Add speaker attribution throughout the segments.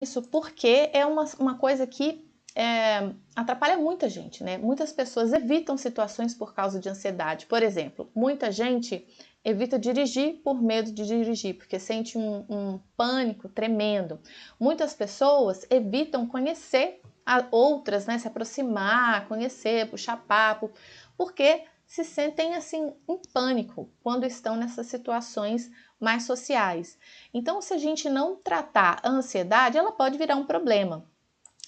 Speaker 1: Isso porque é uma coisa que atrapalha muita gente, né? Muitas pessoas evitam situações por causa de ansiedade. Por exemplo, muita gente evita dirigir por medo de dirigir, porque sente um pânico tremendo. Muitas pessoas evitam conhecer outras, né? Se aproximar, conhecer, puxar papo, porque se sentem assim em pânico quando estão nessas situações mais sociais. Então, se a gente não tratar a ansiedade, ela pode virar um problema.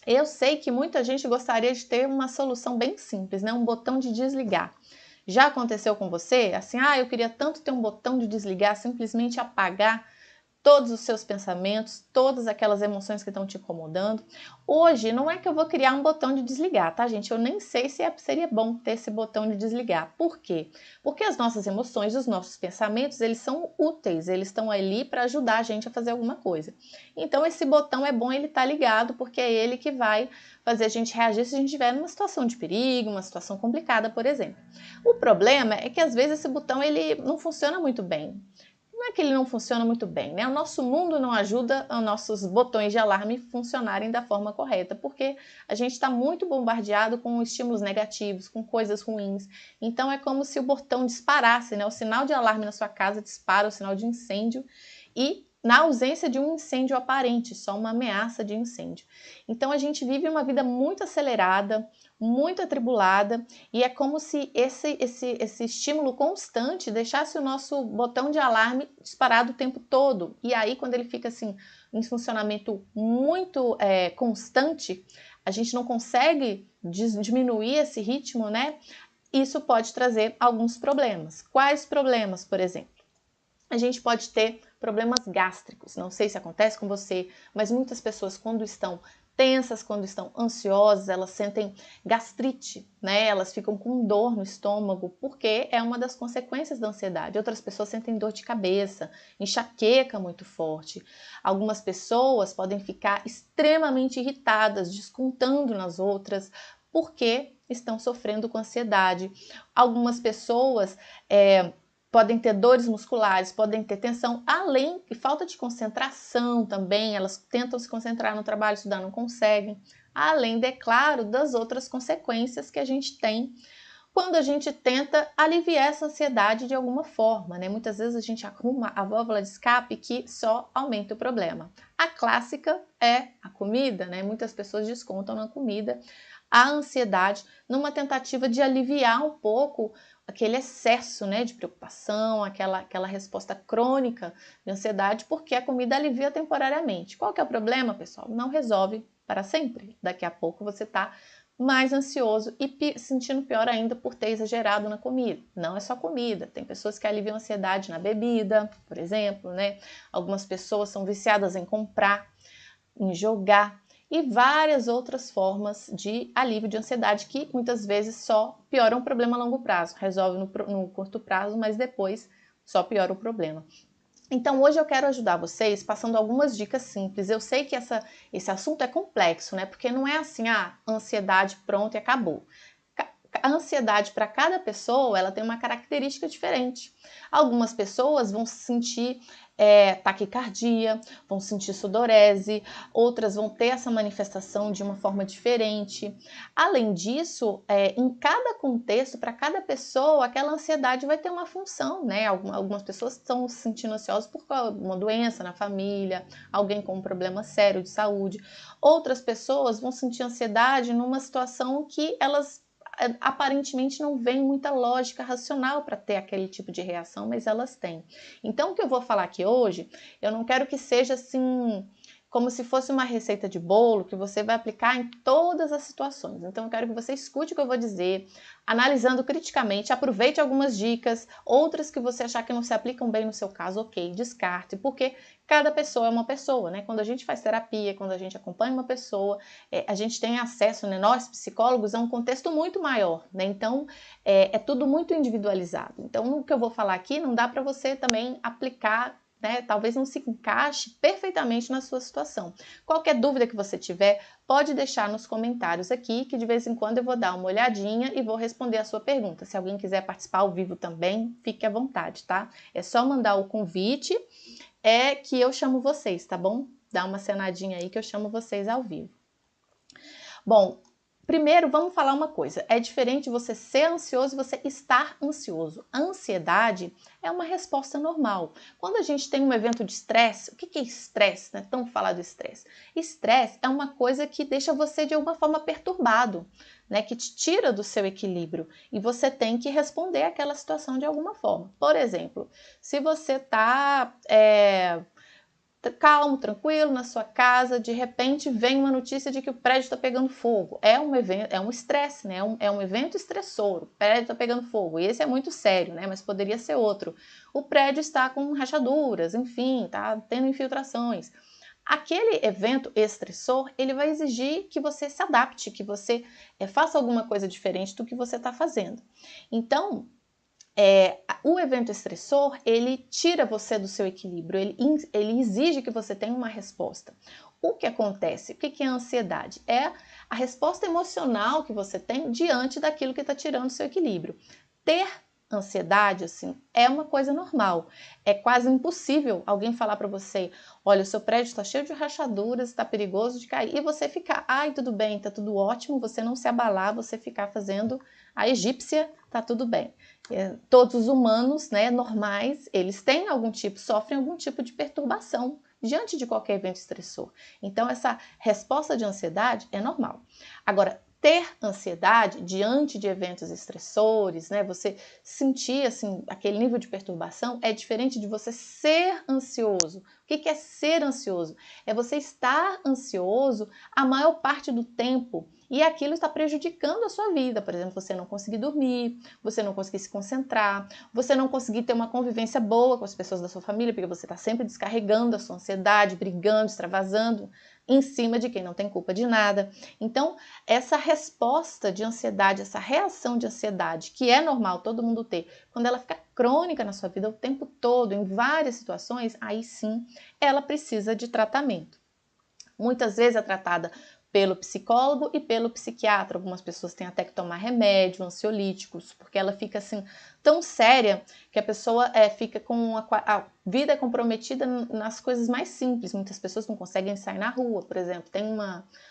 Speaker 1: Eu sei que muita gente gostaria de ter uma solução bem simples, né? Um botão de desligar. Já aconteceu com você? Assim, eu queria tanto ter um botão de desligar, simplesmente apagar todos os seus pensamentos, todas aquelas emoções que estão te incomodando. Hoje, não é que eu vou criar um botão de desligar, tá, gente? Eu nem sei se seria bom ter esse botão de desligar. Por quê? Porque as nossas emoções, os nossos pensamentos, eles são úteis, eles estão ali para ajudar a gente a fazer alguma coisa. Então, esse botão é bom ele estar ligado, porque é ele que vai fazer a gente reagir se a gente estiver numa situação de perigo, uma situação complicada, por exemplo. O problema é que, às vezes, esse botão ele não funciona muito bem. Não é que ele não funciona muito bem, né? O nosso mundo não ajuda os nossos botões de alarme funcionarem da forma correta, porque a gente está muito bombardeado com estímulos negativos, com coisas ruins. Então é como se o botão disparasse, né? O sinal de alarme na sua casa dispara o sinal de incêndio e na ausência de um incêndio aparente, só uma ameaça de incêndio. Então a gente vive uma vida muito acelerada, muito atribulada, e é como se esse estímulo constante deixasse o nosso botão de alarme disparado o tempo todo. E aí, quando ele fica assim em funcionamento muito constante, a gente não consegue diminuir esse ritmo, né? Isso pode trazer alguns problemas. Quais problemas, por exemplo? A gente pode ter problemas gástricos. Não sei se acontece com você, mas muitas pessoas, quando estão tensas, quando estão ansiosas, elas sentem gastrite, né? Elas ficam com dor no estômago, porque é uma das consequências da ansiedade. Outras pessoas sentem dor de cabeça, enxaqueca muito forte. Algumas pessoas podem ficar extremamente irritadas, descontando nas outras, porque estão sofrendo com ansiedade. Algumas pessoas podem ter dores musculares, podem ter tensão, além de falta de concentração também, elas tentam se concentrar no trabalho, estudar, não conseguem, além, de claro, das outras consequências que a gente tem quando a gente tenta aliviar essa ansiedade de alguma forma, né? Muitas vezes a gente arruma a válvula de escape que só aumenta o problema. A clássica é a comida, né? Muitas pessoas descontam na comida a ansiedade numa tentativa de aliviar um pouco aquele excesso, né, de preocupação, aquela resposta crônica de ansiedade, porque a comida alivia temporariamente. Qual que é o problema, pessoal? Não resolve para sempre. Daqui a pouco você está mais ansioso e sentindo pior ainda por ter exagerado na comida. Não é só comida, tem pessoas que aliviam a ansiedade na bebida, por exemplo, né? Algumas pessoas são viciadas em comprar, em jogar e várias outras formas de alívio de ansiedade que muitas vezes só pioram o problema a longo prazo, resolve no curto prazo, mas depois só piora o problema. Então hoje eu quero ajudar vocês passando algumas dicas simples. Eu sei que esse assunto é complexo, né? Porque não é assim, ansiedade, pronto e acabou. A ansiedade para cada pessoa, ela tem uma característica diferente. Algumas pessoas vão se sentir taquicardia, vão sentir sudorese, outras vão ter essa manifestação de uma forma diferente. Além disso, em cada contexto, para cada pessoa, aquela ansiedade vai ter uma função, né? Algumas pessoas estão se sentindo ansiosas por uma doença na família, alguém com um problema sério de saúde. Outras pessoas vão sentir ansiedade numa situação que elas aparentemente não vem muita lógica racional para ter aquele tipo de reação, mas elas têm. Então, o que eu vou falar aqui hoje, eu não quero que seja assim, como se fosse uma receita de bolo que você vai aplicar em todas as situações. Então, eu quero que você escute o que eu vou dizer, analisando criticamente, aproveite algumas dicas, outras que você achar que não se aplicam bem no seu caso, ok, descarte, porque cada pessoa é uma pessoa, né? Quando a gente faz terapia, quando a gente acompanha uma pessoa, a gente tem acesso, né, nós psicólogos, a um contexto muito maior, né? Então, é tudo muito individualizado. Então, o que eu vou falar aqui não dá para você também aplicar, né? Talvez não se encaixe perfeitamente na sua situação. Qualquer dúvida que você tiver, pode deixar nos comentários aqui, que de vez em quando eu vou dar uma olhadinha e vou responder a sua pergunta. Se alguém quiser participar ao vivo também, fique à vontade, tá? É só mandar o convite, que eu chamo vocês, tá bom? Dá uma acenadinha aí que eu chamo vocês ao vivo. Bom, primeiro vamos falar uma coisa. É diferente você ser ansioso e você estar ansioso. A ansiedade é uma resposta normal. Quando a gente tem um evento de estresse, o que é estresse, né? Tão falar do estresse. Estresse é uma coisa que deixa você de alguma forma perturbado, né? Que te tira do seu equilíbrio e você tem que responder àquela situação de alguma forma. Por exemplo, se você está calmo, tranquilo, na sua casa, de repente vem uma notícia de que o prédio está pegando fogo. É um evento, é um estresse, né? É um evento estressor. O prédio está pegando fogo. E esse é muito sério, né? Mas poderia ser outro. O prédio está com rachaduras, enfim, está tendo infiltrações. Aquele evento estressor, ele vai exigir que você se adapte, que você faça alguma coisa diferente do que você está fazendo. Então, o evento estressor, ele tira você do seu equilíbrio, ele exige que você tenha uma resposta. O que acontece? O que é a ansiedade? É a resposta emocional que você tem diante daquilo que está tirando o seu equilíbrio. Ter ansiedade, assim, é uma coisa normal. É quase impossível alguém falar para você, olha, o seu prédio está cheio de rachaduras, está perigoso de cair, e você ficar, ai, tudo bem, está tudo ótimo, você não se abalar, você ficar fazendo a egípcia, está tudo bem. Todos os humanos, né, normais, eles têm sofrem algum tipo de perturbação diante de qualquer evento estressor. Então, essa resposta de ansiedade é normal. Agora, ter ansiedade diante de eventos estressores, né, você sentir assim, aquele nível de perturbação é diferente de você ser ansioso. O que é ser ansioso? É você estar ansioso a maior parte do tempo e aquilo está prejudicando a sua vida. Por exemplo, você não conseguir dormir, você não conseguir se concentrar, você não conseguir ter uma convivência boa com as pessoas da sua família, porque você está sempre descarregando a sua ansiedade, brigando, extravasando em cima de quem não tem culpa de nada. Então, essa resposta de ansiedade, essa reação de ansiedade, que é normal todo mundo ter, quando ela fica crônica na sua vida o tempo todo, em várias situações, aí sim ela precisa de tratamento. Muitas vezes é tratada pelo psicólogo e pelo psiquiatra. Algumas pessoas têm até que tomar remédio, ansiolíticos, porque ela fica assim tão séria que a pessoa fica com a vida comprometida nas coisas mais simples. Muitas pessoas não conseguem sair na rua, por exemplo. Tem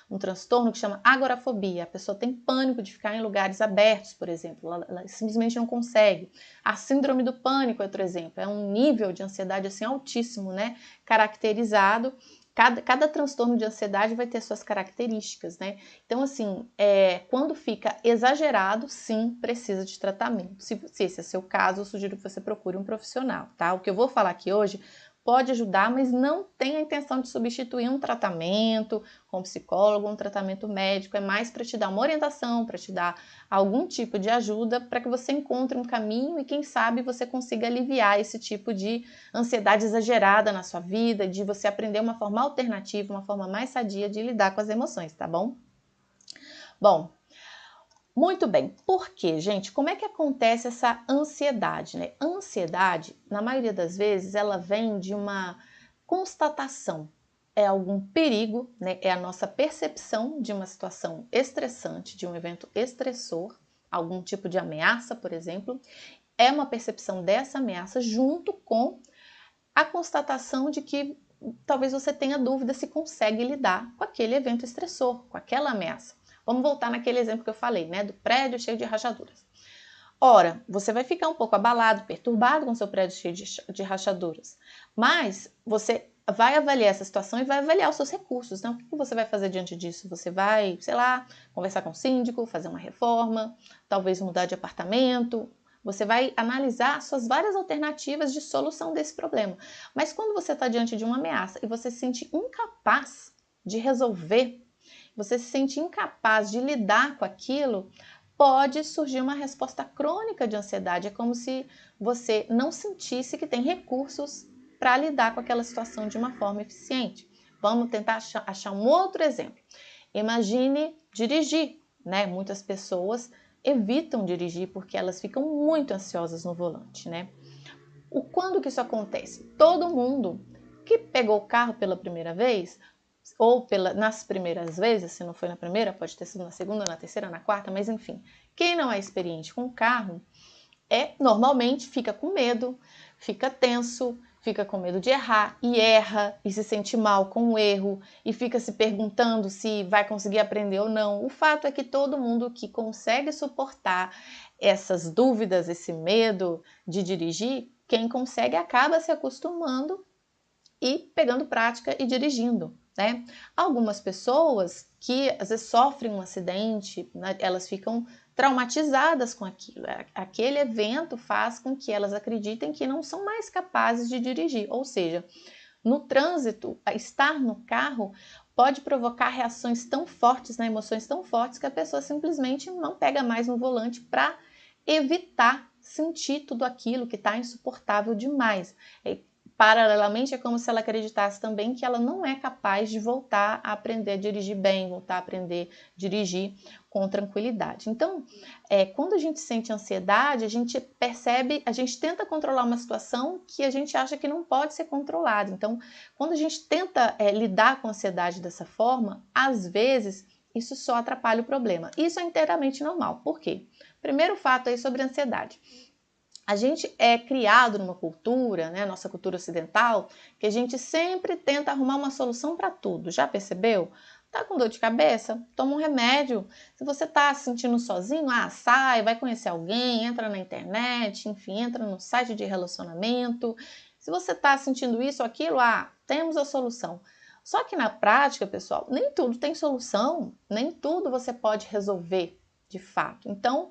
Speaker 1: um transtorno que chama agorafobia. A pessoa tem pânico de ficar em lugares abertos, por exemplo. Ela simplesmente não consegue. A síndrome do pânico é outro exemplo. É um nível de ansiedade assim altíssimo, né? Caracterizado. Cada transtorno de ansiedade vai ter suas características, né? Então, assim, quando fica exagerado, sim, precisa de tratamento. Se esse é seu caso, eu sugiro que você procure um profissional, tá? O que eu vou falar aqui hoje pode ajudar, mas não tem a intenção de substituir um tratamento com psicólogo, um tratamento médico. É mais para te dar uma orientação, para te dar algum tipo de ajuda, para que você encontre um caminho e, quem sabe, você consiga aliviar esse tipo de ansiedade exagerada na sua vida, de você aprender uma forma alternativa, uma forma mais sadia de lidar com as emoções, tá bom? Bom, muito bem. Por quê, gente? Como é que acontece essa ansiedade, né? A ansiedade, na maioria das vezes, ela vem de uma constatação. É algum perigo, né? É a nossa percepção de uma situação estressante, de um evento estressor, algum tipo de ameaça, por exemplo. É uma percepção dessa ameaça junto com a constatação de que talvez você tenha dúvida se consegue lidar com aquele evento estressor, com aquela ameaça. Vamos voltar naquele exemplo que eu falei, né, do prédio cheio de rachaduras. Ora, você vai ficar um pouco abalado, perturbado com o seu prédio cheio de rachaduras, mas você vai avaliar essa situação e vai avaliar os seus recursos, né? O que você vai fazer diante disso? Você vai, sei lá, conversar com o síndico, fazer uma reforma, talvez mudar de apartamento. Você vai analisar suas várias alternativas de solução desse problema. Mas quando você está diante de uma ameaça e você se sente incapaz de resolver, você se sente incapaz de lidar com aquilo, pode surgir uma resposta crônica de ansiedade. É como se você não sentisse que tem recursos para lidar com aquela situação de uma forma eficiente. Vamos tentar achar um outro exemplo. Imagine dirigir, né? Muitas pessoas evitam dirigir porque elas ficam muito ansiosas no volante, né? Quando que isso acontece? Todo mundo que pegou o carro pela primeira vez, ou nas primeiras vezes, se não foi na primeira, pode ter sido na segunda, na terceira, na quarta, mas enfim, quem não é experiente com o carro, normalmente fica com medo, fica tenso, fica com medo de errar e erra e se sente mal com o erro e fica se perguntando se vai conseguir aprender ou não. O fato é que todo mundo que consegue suportar essas dúvidas, esse medo de dirigir, quem consegue acaba se acostumando e pegando prática e dirigindo, né? Algumas pessoas que às vezes sofrem um acidente, né, elas ficam traumatizadas com aquilo. Aquele evento faz com que elas acreditem que não são mais capazes de dirigir. Ou seja, no trânsito, estar no carro pode provocar reações tão fortes, né, emoções tão fortes, que a pessoa simplesmente não pega mais no volante para evitar sentir tudo aquilo que está insuportável demais. Paralelamente, é como se ela acreditasse também que ela não é capaz de voltar a aprender a dirigir bem, voltar a aprender a dirigir com tranquilidade. Então, quando a gente sente ansiedade, a gente percebe, a gente tenta controlar uma situação que a gente acha que não pode ser controlada. Então, quando a gente tenta lidar com a ansiedade dessa forma, às vezes isso só atrapalha o problema. Isso é inteiramente normal. Por quê? Primeiro fato aí sobre a ansiedade. A gente é criado numa cultura, né, nossa cultura ocidental, que a gente sempre tenta arrumar uma solução para tudo. Já percebeu? Tá com dor de cabeça? Toma um remédio. Se você tá se sentindo sozinho, sai, vai conhecer alguém, entra na internet, enfim, entra no site de relacionamento. Se você tá sentindo isso ou aquilo, temos a solução. Só que na prática, pessoal, nem tudo tem solução, nem tudo você pode resolver de fato. Então,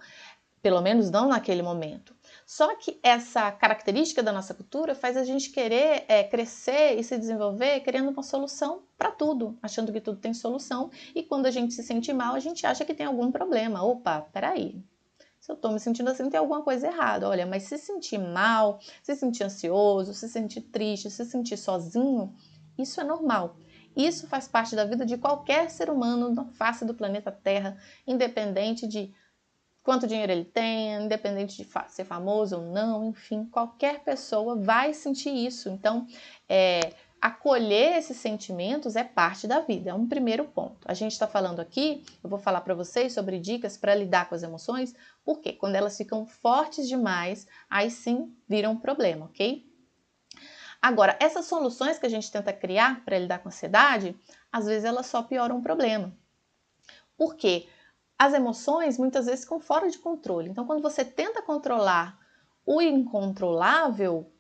Speaker 1: pelo menos não naquele momento. Só que essa característica da nossa cultura faz a gente querer crescer e se desenvolver querendo uma solução para tudo, achando que tudo tem solução, e quando a gente se sente mal, a gente acha que tem algum problema. Opa, peraí, se eu estou me sentindo assim, tem alguma coisa errada. Olha, mas se sentir mal, se sentir ansioso, se sentir triste, se sentir sozinho, isso é normal. Isso faz parte da vida de qualquer ser humano na face do planeta Terra, independente de quanto dinheiro ele tem, independente de ser famoso ou não, enfim, qualquer pessoa vai sentir isso. Então, acolher esses sentimentos é parte da vida, é um primeiro ponto. A gente está falando aqui, eu vou falar para vocês sobre dicas para lidar com as emoções, porque quando elas ficam fortes demais, aí sim viram um problema, ok? Agora, essas soluções que a gente tenta criar para lidar com a ansiedade, às vezes elas só pioram o problema. Por quê? As emoções muitas vezes ficam fora de controle. Então, quando você tenta controlar o incontrolável,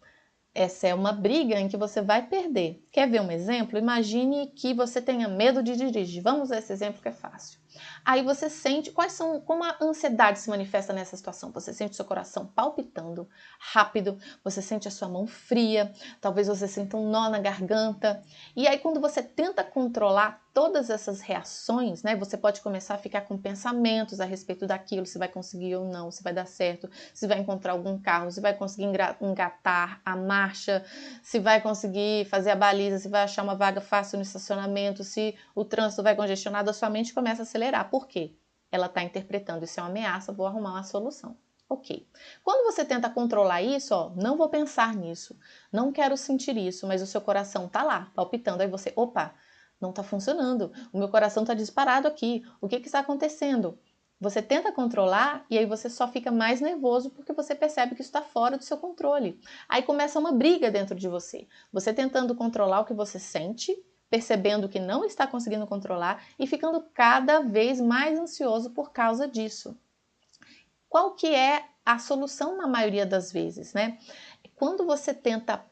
Speaker 1: essa é uma briga em que você vai perder. Quer ver um exemplo? Imagine que você tenha medo de dirigir. Vamos a esse exemplo que é fácil. Aí você sente como a ansiedade se manifesta nessa situação. Você sente seu coração palpitando rápido, você sente a sua mão fria, talvez você sinta um nó na garganta. E aí quando você tenta controlar todas essas reações, né, você pode começar a ficar com pensamentos a respeito daquilo, se vai conseguir ou não, se vai dar certo, se vai encontrar algum carro, se vai conseguir engatar a marcha, se vai conseguir fazer a baliza, se vai achar uma vaga fácil no estacionamento, se o trânsito vai congestionado, a sua mente começa a acelerar. Por quê? Ela está interpretando isso é uma ameaça, vou arrumar uma solução. Ok. Quando você tenta controlar isso, não vou pensar nisso, não quero sentir isso, mas o seu coração está lá, palpitando, aí você, opa, não está funcionando, o meu coração está disparado aqui, o que está acontecendo? Você tenta controlar e aí você só fica mais nervoso porque você percebe que isso está fora do seu controle. Aí começa uma briga dentro de você. Você tentando controlar o que você sente, percebendo que não está conseguindo controlar e ficando cada vez mais ansioso por causa disso. Qual que é a solução na maioria das vezes, né? Quando você tenta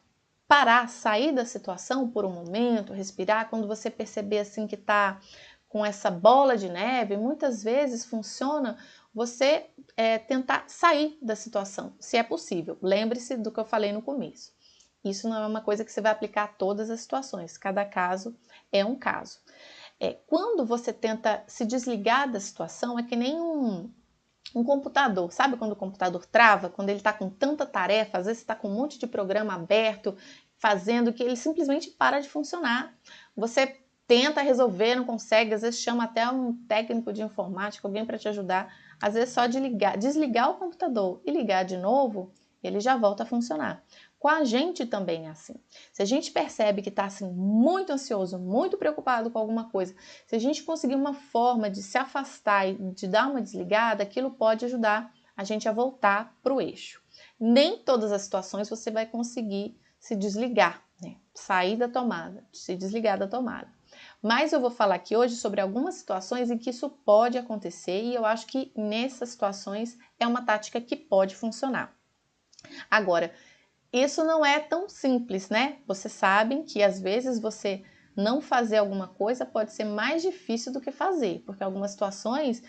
Speaker 1: parar, sair da situação por um momento, respirar, quando você perceber assim que está com essa bola de neve, muitas vezes funciona você tentar sair da situação, se é possível. Lembre-se do que eu falei no começo. Isso não é uma coisa que você vai aplicar a todas as situações, cada caso é um caso. Quando você tenta se desligar da situação, é que nem um computador, sabe quando o computador trava? Quando ele está com tanta tarefa, às vezes está com um monte de programa aberto, fazendo que ele simplesmente para de funcionar. Você tenta resolver, não consegue, às vezes chama até um técnico de informática, alguém para te ajudar. Às vezes só desligar o computador e ligar de novo, ele já volta a funcionar. Com a gente também é assim. Se a gente percebe que está assim, muito ansioso, muito preocupado com alguma coisa, se a gente conseguir uma forma de se afastar e de dar uma desligada, aquilo pode ajudar a gente a voltar para o eixo. Nem todas as situações você vai conseguir se desligar, né? Sair da tomada, se desligar da tomada. Mas eu vou falar aqui hoje sobre algumas situações em que isso pode acontecer e eu acho que nessas situações é uma tática que pode funcionar. Agora, isso não é tão simples, né? Vocês sabem que às vezes você não fazer alguma coisa pode ser mais difícil do que fazer, porque algumas situações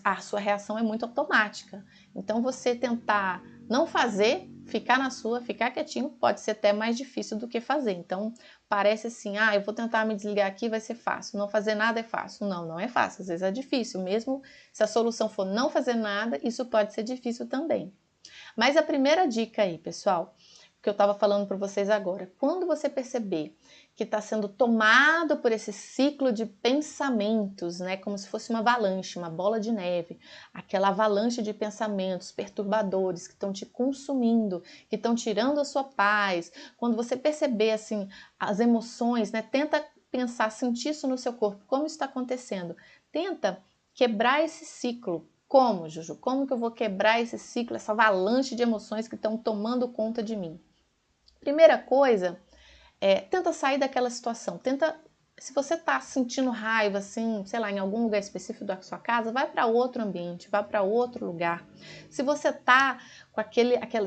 Speaker 1: a sua reação é muito automática. Então, você tentar não fazer, ficar na sua, ficar quietinho, pode ser até mais difícil do que fazer. Então, parece assim, eu vou tentar me desligar aqui, vai ser fácil. Não fazer nada é fácil. Não, não é fácil. Às vezes é difícil. Mesmo se a solução for não fazer nada, isso pode ser difícil também. Mas a primeira dica aí, pessoal, que eu estava falando para vocês agora, quando você perceber que está sendo tomado por esse ciclo de pensamentos, né, como se fosse uma avalanche, uma bola de neve, aquela avalanche de pensamentos perturbadores que estão te consumindo, que estão tirando a sua paz, quando você perceber assim as emoções, né, tenta pensar, sentir isso no seu corpo, como isso está acontecendo, tenta quebrar esse ciclo. Como, Juju? Como que eu vou quebrar esse ciclo, essa avalanche de emoções que estão tomando conta de mim? Primeira coisa, tenta sair daquela situação. Se você está sentindo raiva, assim, sei lá, em algum lugar específico da sua casa, vai para outro ambiente, vai para outro lugar. Se você está com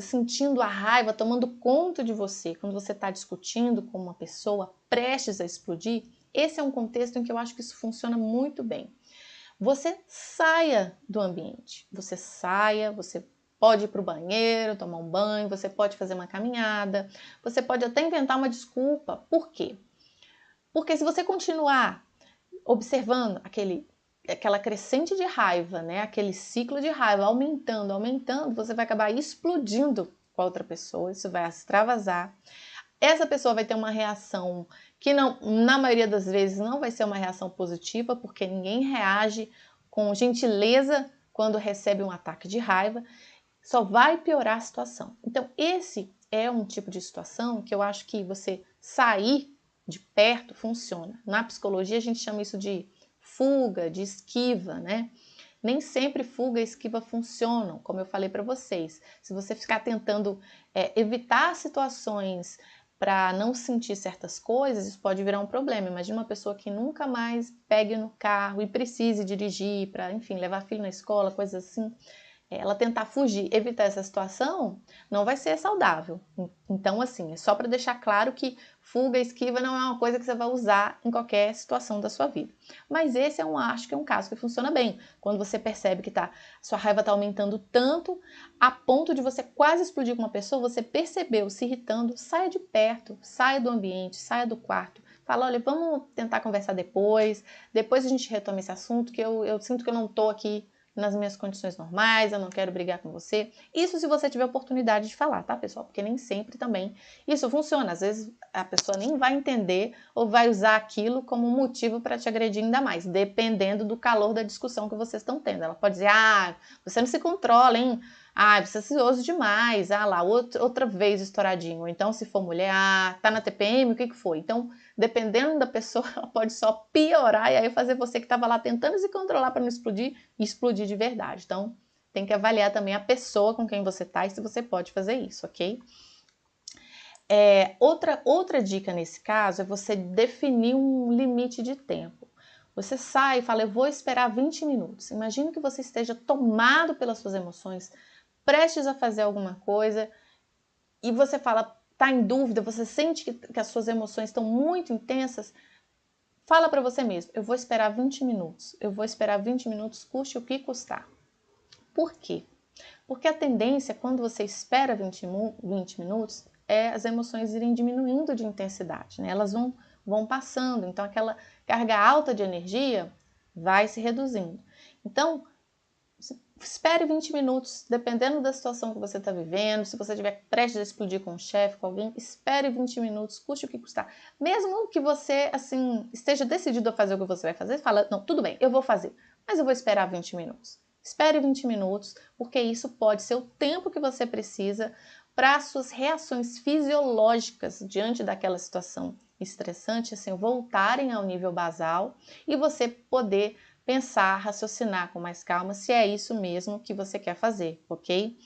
Speaker 1: sentindo a raiva tomando conta de você, quando você está discutindo com uma pessoa prestes a explodir, esse é um contexto em que eu acho que isso funciona muito bem. Você saia do ambiente, você pode ir para o banheiro, tomar um banho, você pode fazer uma caminhada, você pode até inventar uma desculpa. Por quê? Porque se você continuar observando aquela crescente de raiva, né? Aquele ciclo de raiva aumentando, aumentando, você vai acabar explodindo com a outra pessoa, isso vai extravasar. Essa pessoa vai ter uma reação que não, na maioria das vezes não vai ser uma reação positiva, porque ninguém reage com gentileza quando recebe um ataque de raiva, só vai piorar a situação. Então, esse é um tipo de situação que eu acho que você sair de perto funciona. Na psicologia a gente chama isso de fuga, de esquiva, né? Nem sempre fuga e esquiva funcionam, como eu falei para vocês. Se você ficar tentando evitar situações para não sentir certas coisas, isso pode virar um problema. Imagina uma pessoa que nunca mais pegue no carro e precise dirigir para, enfim, levar filho na escola, coisas assim. Ela tentar fugir, evitar essa situação, não vai ser saudável. Então, assim, é só para deixar claro que fuga, esquiva não é uma coisa que você vai usar em qualquer situação da sua vida. Mas esse acho que é um caso que funciona bem. Quando você percebe que sua raiva está aumentando tanto, a ponto de você quase explodir com uma pessoa, você percebeu se irritando, saia de perto, saia do ambiente, saia do quarto. Fala, olha, vamos tentar conversar depois a gente retoma esse assunto, que eu sinto que eu não estou aqui nas minhas condições normais, eu não quero brigar com você. Isso se você tiver oportunidade de falar, tá, pessoal? Porque nem sempre também isso funciona. Às vezes a pessoa nem vai entender ou vai usar aquilo como um motivo para te agredir ainda mais, dependendo do calor da discussão que vocês estão tendo. Ela pode dizer, você não se controla, hein? Você é ansioso demais. Lá, outra vez estouradinho. Ou então, se for mulher, tá na TPM, o que foi? Então, dependendo da pessoa, ela pode só piorar e aí fazer você que estava lá tentando se controlar para não explodir de verdade. Então, tem que avaliar também a pessoa com quem você está e se você pode fazer isso, ok? Outra dica nesse caso é você definir um limite de tempo. Você sai e fala, eu vou esperar 20 minutos. Imagine que você esteja tomado pelas suas emoções, prestes a fazer alguma coisa e você fala, está em dúvida, você sente que as suas emoções estão muito intensas, fala para você mesmo, eu vou esperar 20 minutos. Eu vou esperar 20 minutos, custe o que custar. Por quê? Porque a tendência, quando você espera 20 minutos, as emoções irem diminuindo de intensidade, né? Elas vão passando, então aquela carga alta de energia vai se reduzindo. Então, espere 20 minutos, dependendo da situação que você está vivendo, se você estiver prestes a explodir com um chefe, com alguém, espere 20 minutos, custe o que custar. Mesmo que você, assim, esteja decidido a fazer o que você vai fazer, fala, não, tudo bem, eu vou fazer, mas eu vou esperar 20 minutos. Espere 20 minutos, porque isso pode ser o tempo que você precisa para suas reações fisiológicas diante daquela situação estressante, assim, voltarem ao nível basal e você poder pensar, raciocinar com mais calma se é isso mesmo que você quer fazer, ok?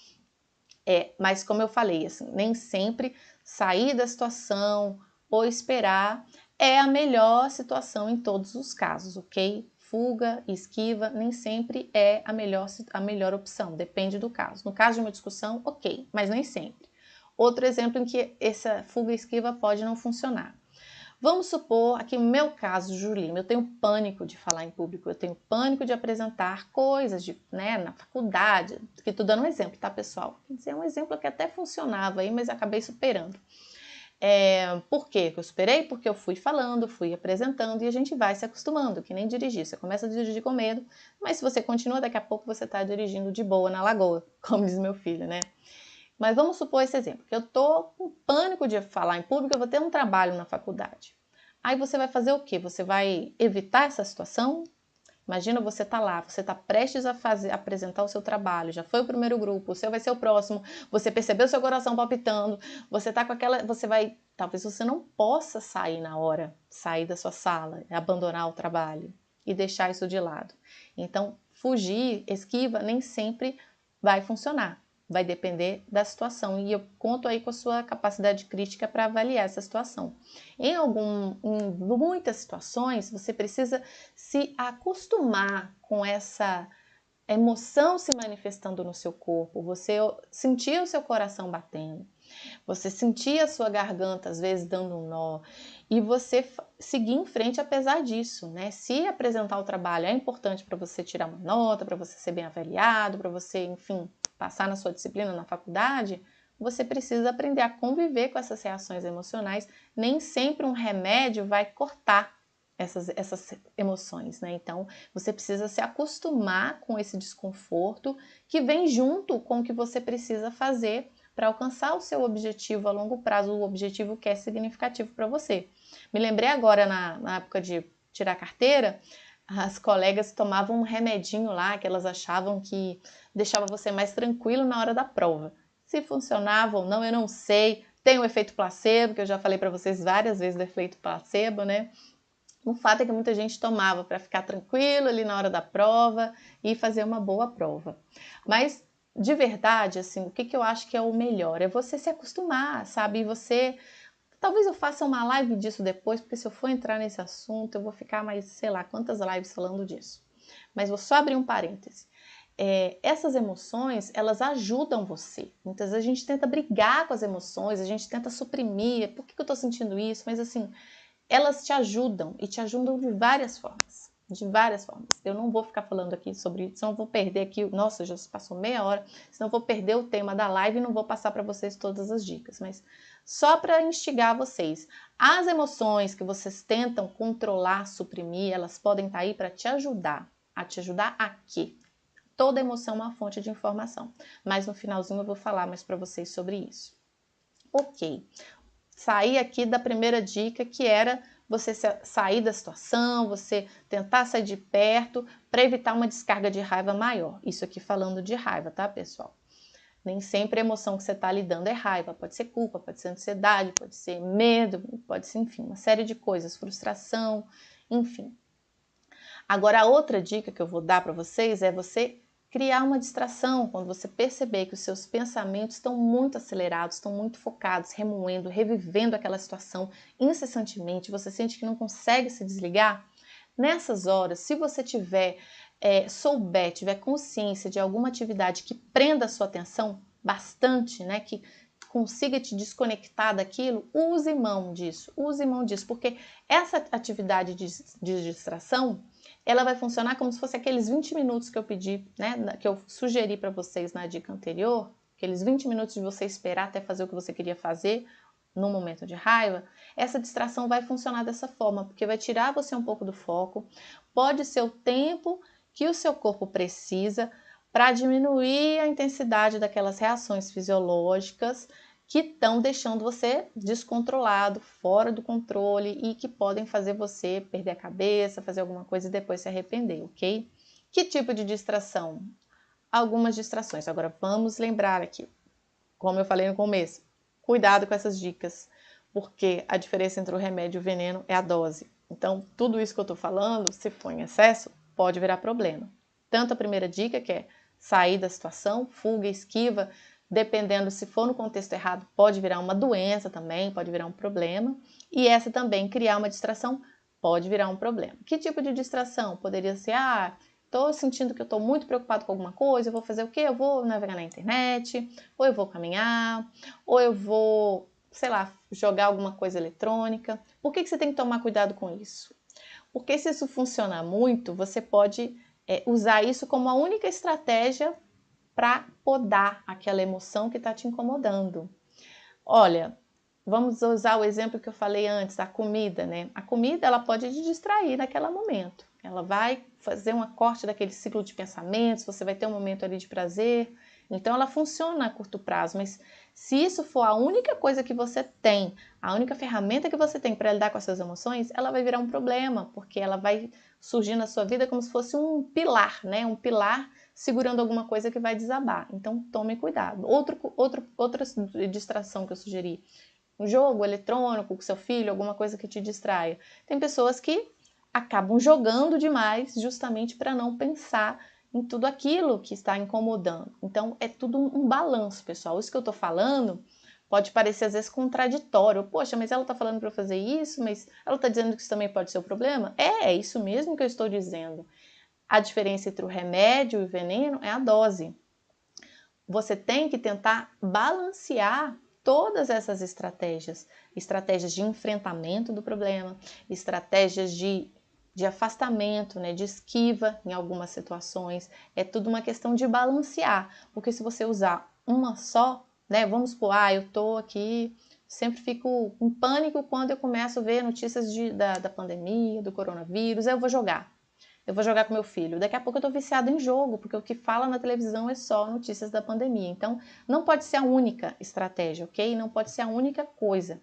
Speaker 1: Mas como eu falei, assim, nem sempre sair da situação ou esperar é a melhor situação em todos os casos, ok? Fuga, esquiva, nem sempre é a melhor opção, depende do caso. No caso de uma discussão, ok, mas nem sempre. Outro exemplo em que essa fuga e esquiva pode não funcionar. Vamos supor, aqui no meu caso, Julinha, eu tenho pânico de falar em público, eu tenho pânico de apresentar coisas na faculdade, que estou dando um exemplo, tá, pessoal? Quer dizer, é um exemplo que até funcionava aí, mas acabei superando. Por quê que eu superei? Porque eu fui falando, fui apresentando e a gente vai se acostumando, que nem dirigir. Você começa a dirigir com medo, mas se você continua, daqui a pouco você está dirigindo de boa na lagoa, como diz meu filho, né? Mas vamos supor esse exemplo, que eu tô com pânico de falar em público, eu vou ter um trabalho na faculdade. Aí você vai fazer o quê? Você vai evitar essa situação? Imagina você tá lá, você tá prestes a apresentar o seu trabalho, já foi o primeiro grupo, o seu vai ser o próximo, você percebeu seu coração palpitando, você tá com aquela, talvez você não possa sair na hora, sair da sua sala, abandonar o trabalho e deixar isso de lado. Então, fugir, esquiva, nem sempre vai funcionar. Vai depender da situação e eu conto aí com a sua capacidade crítica para avaliar essa situação. Em muitas situações, você precisa se acostumar com essa emoção se manifestando no seu corpo, você sentir o seu coração batendo, você sentir a sua garganta às vezes dando um nó e você seguir em frente apesar disso, né? Se apresentar o trabalho é importante para você tirar uma nota, para você ser bem avaliado, para você, enfim, passar na sua disciplina na faculdade, você precisa aprender a conviver com essas reações emocionais. Nem sempre um remédio vai cortar essas emoções, né? Então, você precisa se acostumar com esse desconforto que vem junto com o que você precisa fazer para alcançar o seu objetivo a longo prazo, o objetivo que é significativo para você. Me lembrei agora, na época de tirar carteira, as colegas tomavam um remedinho lá que elas achavam que deixava você mais tranquilo na hora da prova. Se funcionava ou não, eu não sei. Tem o efeito placebo, que eu já falei para vocês várias vezes do efeito placebo, né? O fato é que muita gente tomava para ficar tranquilo ali na hora da prova e fazer uma boa prova. Mas, de verdade, assim, o que eu acho que é o melhor? É você se acostumar, sabe? E você... Talvez eu faça uma live disso depois, porque se eu for entrar nesse assunto, eu vou ficar mais, sei lá, quantas lives falando disso. Mas vou só abrir um parêntese. Essas emoções, elas ajudam você. Muitas vezes a gente tenta brigar com as emoções, a gente tenta suprimir. Por que eu tô sentindo isso? Mas assim, elas te ajudam e te ajudam de várias formas. De várias formas. Eu não vou ficar falando aqui sobre isso, senão eu vou perder aqui. Nossa, já se passou meia hora, senão eu vou perder o tema da live e não vou passar para vocês todas as dicas. Mas só para instigar vocês, as emoções que vocês tentam controlar, suprimir, elas podem estar aí para te ajudar. A te ajudar a quê? Toda emoção é uma fonte de informação. Mas no finalzinho eu vou falar mais para vocês sobre isso. Ok. Sair aqui da primeira dica, que era você sair da situação, você tentar sair de perto para evitar uma descarga de raiva maior. Isso aqui falando de raiva, tá, pessoal? Nem sempre a emoção que você está lidando é raiva. Pode ser culpa, pode ser ansiedade, pode ser medo, pode ser, enfim, uma série de coisas, frustração, enfim. Agora, a outra dica que eu vou dar para vocês é você criar uma distração quando você perceber que os seus pensamentos estão muito acelerados, estão muito focados, remoendo, revivendo aquela situação incessantemente, você sente que não consegue se desligar. Nessas horas, se você tiver tiver consciência de alguma atividade que prenda a sua atenção bastante, né, que consiga te desconectar daquilo, use mão disso, porque essa atividade de distração, ela vai funcionar como se fosse aqueles 20 minutos que eu pedi, né, que eu sugeri para vocês na dica anterior, aqueles 20 minutos de você esperar até fazer o que você queria fazer no momento de raiva. Essa distração vai funcionar dessa forma, porque vai tirar você um pouco do foco, pode ser o tempo que o seu corpo precisa para diminuir a intensidade daquelas reações fisiológicas que estão deixando você descontrolado, fora do controle e que podem fazer você perder a cabeça, fazer alguma coisa e depois se arrepender, ok? Que tipo de distração? Algumas distrações. Agora vamos lembrar aqui, como eu falei no começo, cuidado com essas dicas, porque a diferença entre o remédio e o veneno é a dose. Então, tudo isso que eu estou falando, se for em excesso, pode virar problema. Tanto a primeira dica, que é sair da situação, fuga, esquiva, dependendo se for no contexto errado, pode virar uma doença também, pode virar um problema. E essa também, criar uma distração, pode virar um problema. Que tipo de distração? Poderia ser, estou sentindo que eu estou muito preocupado com alguma coisa, eu vou fazer o quê? Eu vou navegar na internet, ou eu vou caminhar, ou eu vou, sei lá, jogar alguma coisa eletrônica. Por que você tem que tomar cuidado com isso? Porque se isso funciona muito, você pode usar isso como a única estratégia para podar aquela emoção que está te incomodando. Olha, vamos usar o exemplo que eu falei antes, a comida, né? A comida, ela pode te distrair naquele momento. Ela vai fazer um corte daquele ciclo de pensamentos, você vai ter um momento ali de prazer. Então, ela funciona a curto prazo, mas se isso for a única coisa que você tem, a única ferramenta que você tem para lidar com as suas emoções, ela vai virar um problema, porque ela vai surgir na sua vida como se fosse um pilar, né? Um pilar segurando alguma coisa que vai desabar. Então, tome cuidado. Outra distração que eu sugeri, um jogo eletrônico com seu filho, alguma coisa que te distraia. Tem pessoas que acabam jogando demais justamente para não pensar em tudo aquilo que está incomodando. Então, é tudo um balanço, pessoal. Isso que eu estou falando pode parecer às vezes contraditório. Poxa, mas ela está falando para eu fazer isso, mas ela está dizendo que isso também pode ser o problema? É isso mesmo que eu estou dizendo. A diferença entre o remédio e o veneno é a dose. Você tem que tentar balancear todas essas estratégias. Estratégias de enfrentamento do problema, estratégias de afastamento, né, de esquiva em algumas situações. É tudo uma questão de balancear. Porque se você usar uma só, né, vamos supor, eu tô aqui, sempre fico em pânico quando eu começo a ver notícias da pandemia, do coronavírus, eu vou jogar. Eu vou jogar com meu filho. Daqui a pouco eu tô viciada em jogo, porque o que fala na televisão é só notícias da pandemia. Então, não pode ser a única estratégia, ok? Não pode ser a única coisa.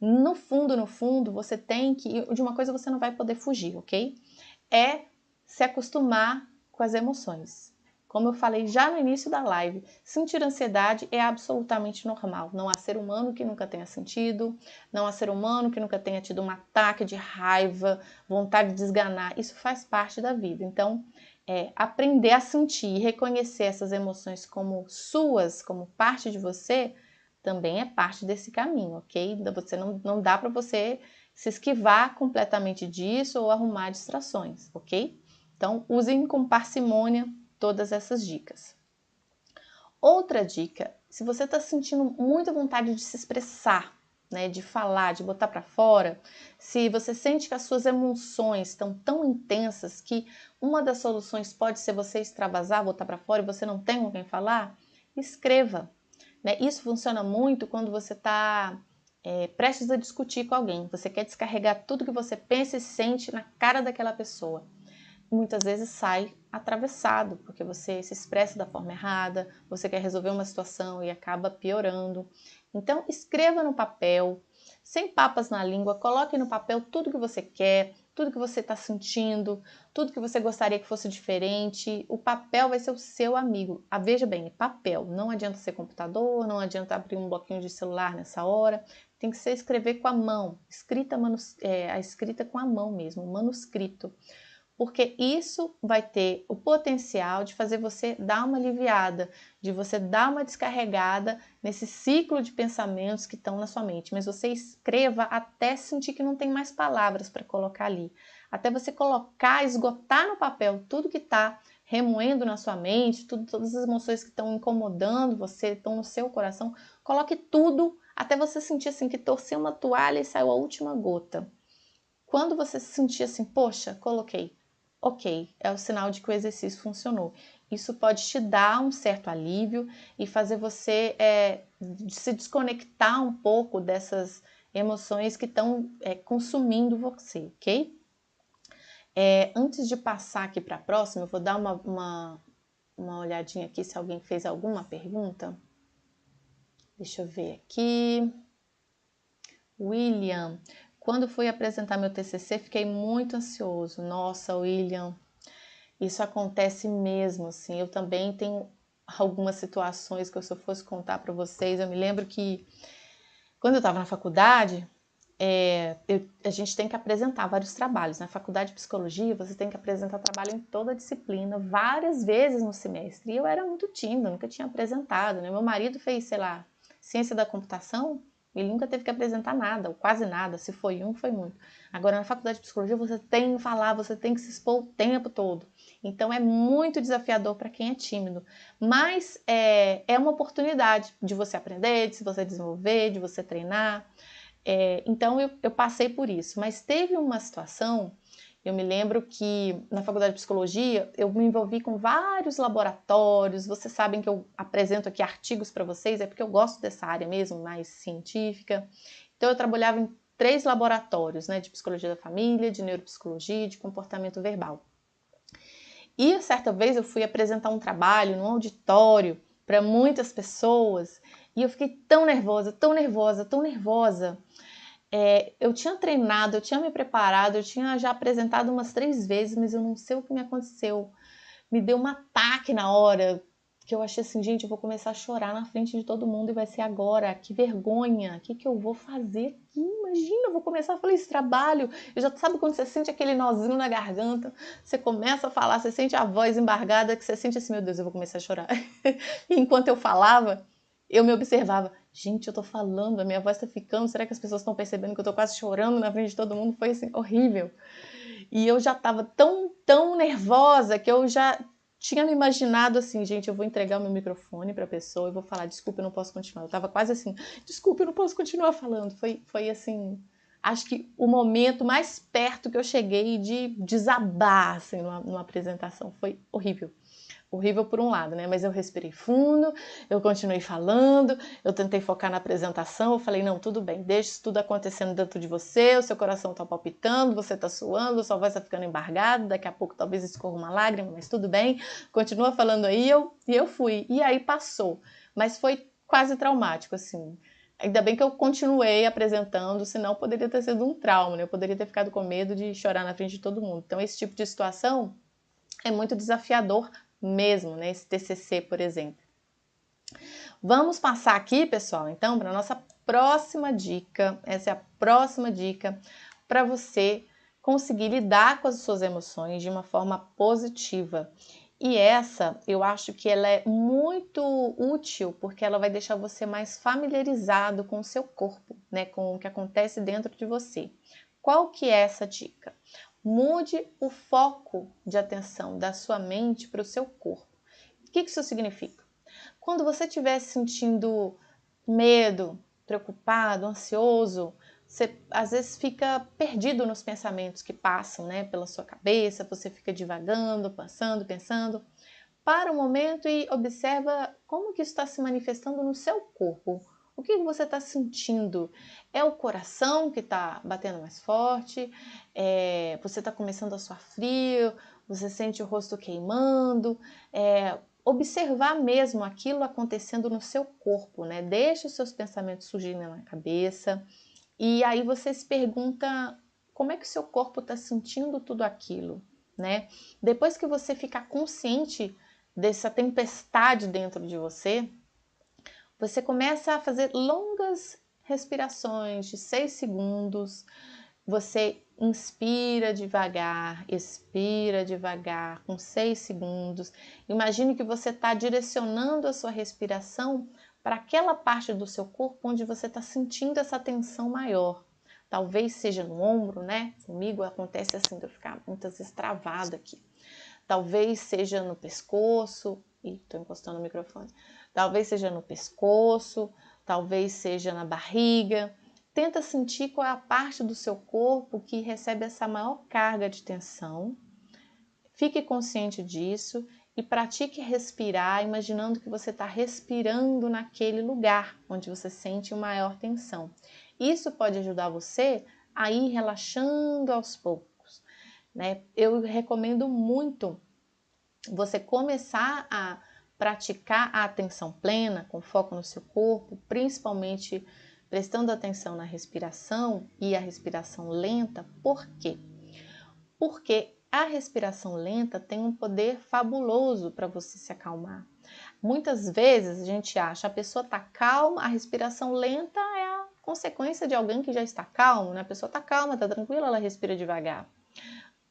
Speaker 1: No fundo, você tem que... De uma coisa você não vai poder fugir, ok? É se acostumar com as emoções. Como eu falei já no início da live, sentir ansiedade é absolutamente normal. Não há ser humano que nunca tenha sentido, não há ser humano que nunca tenha tido um ataque de raiva, vontade de desganar. Isso faz parte da vida. Então, aprender a sentir e reconhecer essas emoções como suas, como parte de você, também é parte desse caminho, ok? Você não dá para você se esquivar completamente disso ou arrumar distrações, ok? Então, usem com parcimônia todas essas dicas. Outra dica, se você está sentindo muita vontade de se expressar, né, de falar, de botar para fora, se você sente que as suas emoções estão tão intensas que uma das soluções pode ser você extravasar, botar para fora e você não tem com quem falar, escreva. Né? Isso funciona muito quando você está prestes a discutir com alguém. Você quer descarregar tudo que você pensa e sente na cara daquela pessoa. Muitas vezes sai atravessado, porque você se expressa da forma errada, você quer resolver uma situação e acaba piorando. Então, escreva no papel, sem papas na língua, coloque no papel tudo que você quer, tudo que você está sentindo, tudo que você gostaria que fosse diferente. O papel vai ser o seu amigo. Veja bem, papel. Não adianta ser computador, não adianta abrir um bloquinho de celular nessa hora. Tem que ser escrever com a mão, a escrita com a mão mesmo, o manuscrito. Porque isso vai ter o potencial de fazer você dar uma aliviada, de você dar uma descarregada nesse ciclo de pensamentos que estão na sua mente. Mas você escreva até sentir que não tem mais palavras para colocar ali. Até você colocar, esgotar no papel tudo que está remoendo na sua mente, todas as emoções que estão incomodando você, estão no seu coração. Coloque tudo até você sentir assim que torceu uma toalha e saiu a última gota. Quando você se sentir assim, poxa, coloquei. Ok, é o sinal de que o exercício funcionou. Isso pode te dar um certo alívio e fazer você se desconectar um pouco dessas emoções que estão consumindo você, ok? Antes de passar aqui para a próxima, eu vou dar uma olhadinha aqui se alguém fez alguma pergunta. Deixa eu ver aqui. William, quando fui apresentar meu TCC, fiquei muito ansioso. Nossa, William, isso acontece mesmo, assim. Eu também tenho algumas situações que se eu fosse contar para vocês, eu me lembro que quando eu estava na faculdade, a gente tem que apresentar vários trabalhos. Na faculdade de psicologia, você tem que apresentar trabalho em toda a disciplina, várias vezes no semestre. E eu era muito tímida, nunca tinha apresentado, né? Meu marido fez, sei lá, ciência da computação, ele nunca teve que apresentar nada, ou quase nada. Se foi um, foi muito. Agora, na faculdade de psicologia, você tem que falar, você tem que se expor o tempo todo. Então, é muito desafiador para quem é tímido. Mas é uma oportunidade de você aprender, de você desenvolver, de você treinar. Então eu passei por isso, mas teve uma situação, eu me lembro que na faculdade de psicologia eu me envolvi com vários laboratórios, vocês sabem que eu apresento aqui artigos para vocês, é porque eu gosto dessa área mesmo, mais científica. Então eu trabalhava em 3 laboratórios, né, de psicologia da família, de neuropsicologia e de comportamento verbal. E certa vez eu fui apresentar um trabalho num auditório para muitas pessoas e eu fiquei tão nervosa, tão nervosa, tão nervosa. Eu tinha treinado, eu tinha me preparado, eu tinha já apresentado umas 3 vezes, mas eu não sei o que me aconteceu. Me deu um ataque na hora, que eu achei assim, gente, eu vou começar a chorar na frente de todo mundo e vai ser agora, que vergonha, o que eu vou fazer aqui? Imagina, eu vou começar a falar esse trabalho. Eu já sabe quando você sente aquele nozinho na garganta, você começa a falar, você sente a voz embargada, que você sente assim, meu Deus, eu vou começar a chorar. E enquanto eu falava, eu me observava, gente, eu tô falando, a minha voz tá ficando, será que as pessoas estão percebendo que eu tô quase chorando na frente de todo mundo? Foi assim, horrível. E eu já tava tão nervosa que eu já tinha me imaginado assim, gente, eu vou entregar o meu microfone pra pessoa e vou falar, desculpa, eu não posso continuar. Eu tava quase assim, desculpa, eu não posso continuar falando. Foi assim, acho que o momento mais perto que eu cheguei de desabar, assim, numa apresentação. Foi horrível. Horrível por um lado, né? Mas eu respirei fundo, eu continuei falando, eu tentei focar na apresentação, eu falei, não, tudo bem, deixa isso tudo acontecendo dentro de você, o seu coração tá palpitando, você tá suando, sua voz tá ficando embargada, daqui a pouco talvez escorra uma lágrima, mas tudo bem, continua falando aí, e eu fui. E aí passou, mas foi quase traumático, assim. Ainda bem que eu continuei apresentando, senão poderia ter sido um trauma, né? Eu poderia ter ficado com medo de chorar na frente de todo mundo. Então esse tipo de situação é muito desafiador mesmo, né? Esse TCC, por exemplo. Vamos passar aqui, pessoal, então, para a nossa próxima dica. Essa é a próxima dica para você conseguir lidar com as suas emoções de uma forma positiva. E essa, eu acho que ela é muito útil porque ela vai deixar você mais familiarizado com o seu corpo, né? Com o que acontece dentro de você. Qual que é essa dica? Mude o foco de atenção da sua mente para o seu corpo. O que isso significa? Quando você estiver sentindo medo, preocupado, ansioso, você às vezes fica perdido nos pensamentos que passam, né, pela sua cabeça, você fica divagando, pensando. Para um momento e observa como que isso está se manifestando no seu corpo. O que você está sentindo? É o coração que está batendo mais forte? Você está começando a suar frio? Você sente o rosto queimando? Observar mesmo aquilo acontecendo no seu corpo, né? Deixa os seus pensamentos surgirem na cabeça e aí você se pergunta como é que o seu corpo está sentindo tudo aquilo, né? Depois que você ficar consciente dessa tempestade dentro de você, você começa a fazer longas respirações de 6 segundos. Você inspira devagar, expira devagar, com 6 segundos. Imagine que você está direcionando a sua respiração para aquela parte do seu corpo onde você está sentindo essa tensão maior. Talvez seja no ombro, né? Comigo acontece assim, de eu ficar muitas vezes travado aqui. Talvez seja no pescoço. Ih, tô encostando o microfone. Talvez seja no pescoço, talvez seja na barriga. Tenta sentir qual é a parte do seu corpo que recebe essa maior carga de tensão. Fique consciente disso e pratique respirar, imaginando que você está respirando naquele lugar onde você sente maior tensão. Isso pode ajudar você a ir relaxando aos poucos, né? Eu recomendo muito você começar a praticar a atenção plena, com foco no seu corpo, principalmente prestando atenção na respiração e a respiração lenta. Por quê? Porque a respiração lenta tem um poder fabuloso para você se acalmar. Muitas vezes a gente acha a pessoa está calma, a respiração lenta é consequência de alguém que já está calmo, né? A pessoa está calma, está tranquila, ela respira devagar.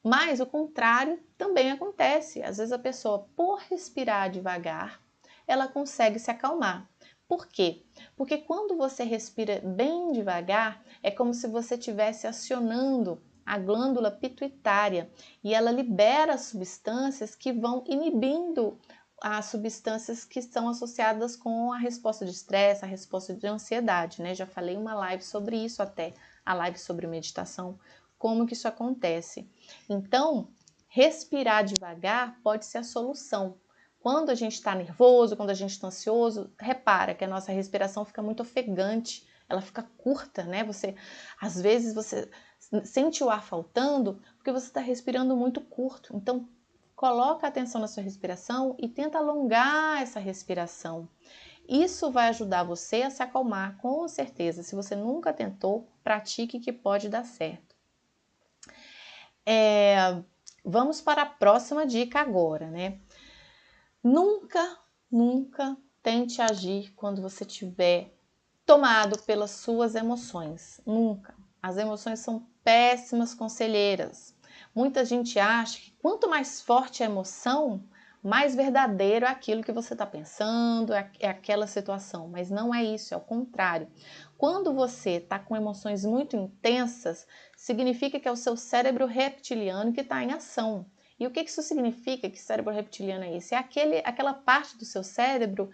Speaker 1: Mas o contrário também acontece. Às vezes a pessoa, por respirar devagar, ela consegue se acalmar. Por quê? Porque quando você respira bem devagar, é como se você estivesse acionando a glândula pituitária e ela libera substâncias que vão inibindo as substâncias que estão associadas com a resposta de estresse, a resposta de ansiedade, né? Já falei uma live sobre isso até, a live sobre meditação, como que isso acontece. Então, respirar devagar pode ser a solução. Quando a gente está nervoso, quando a gente está ansioso, repara que a nossa respiração fica muito ofegante, ela fica curta, né? Às vezes você sente o ar faltando porque você está respirando muito curto. Então, coloca atenção na sua respiração e tenta alongar essa respiração. Isso vai ajudar você a se acalmar, com certeza. Se você nunca tentou, pratique que pode dar certo. Vamos para a próxima dica agora, né? Nunca tente agir quando você estiver tomado pelas suas emoções. Nunca. As emoções são péssimas conselheiras. Muita gente acha que quanto mais forte a emoção, mais verdadeiro é aquilo que você está pensando, é aquela situação. Mas não é isso, é o contrário. Quando você está com emoções muito intensas, significa que é o seu cérebro reptiliano que está em ação. E o que isso significa, que cérebro reptiliano é esse? É aquela parte do seu cérebro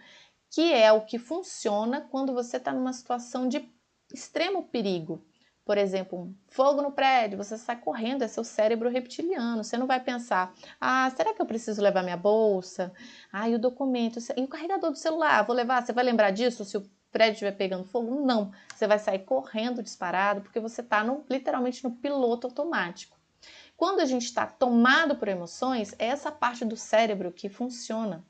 Speaker 1: que é o que funciona quando você está numa situação de extremo perigo. Por exemplo, um fogo no prédio, você sai correndo, é seu cérebro reptiliano. Você não vai pensar, será que eu preciso levar minha bolsa? E o documento? E o carregador do celular? Vou levar? Você vai lembrar disso se o prédio estiver pegando fogo? Não. Você vai sair correndo disparado porque você está literalmente no piloto automático. Quando a gente está tomado por emoções, é essa parte do cérebro que funciona.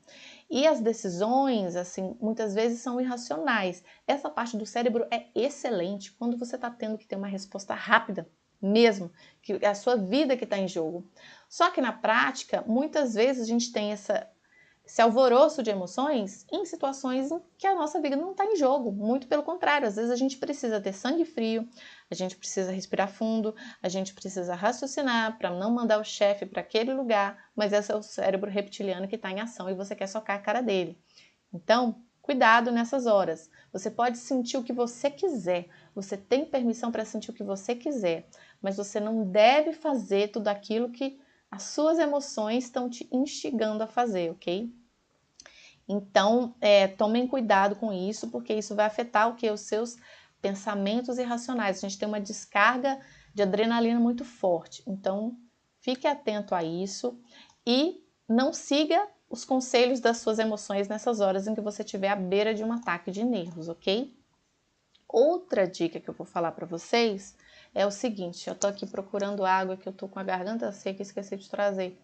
Speaker 1: E as decisões, assim, muitas vezes são irracionais. Essa parte do cérebro é excelente quando você está tendo que ter uma resposta rápida, mesmo, que é a sua vida que está em jogo. Só que na prática, muitas vezes a gente tem esse alvoroço de emoções em situações em que a nossa vida não está em jogo. Muito pelo contrário, às vezes a gente precisa ter sangue frio, a gente precisa respirar fundo, a gente precisa raciocinar para não mandar o chefe para aquele lugar, mas esse é o cérebro reptiliano que está em ação e você quer socar a cara dele. Então, cuidado nessas horas. Você pode sentir o que você quiser, você tem permissão para sentir o que você quiser, mas você não deve fazer tudo aquilo que as suas emoções estão te instigando a fazer, ok? Então, tomem cuidado com isso, porque isso vai afetar o que? Os seus pensamentos irracionais. A gente tem uma descarga de adrenalina muito forte. Então, fique atento a isso e não siga os conselhos das suas emoções nessas horas em que você estiver à beira de um ataque de nervos, ok? Outra dica que eu vou falar para vocês é o seguinte, eu tô aqui procurando água que eu tô com a garganta seca e esqueci de trazer.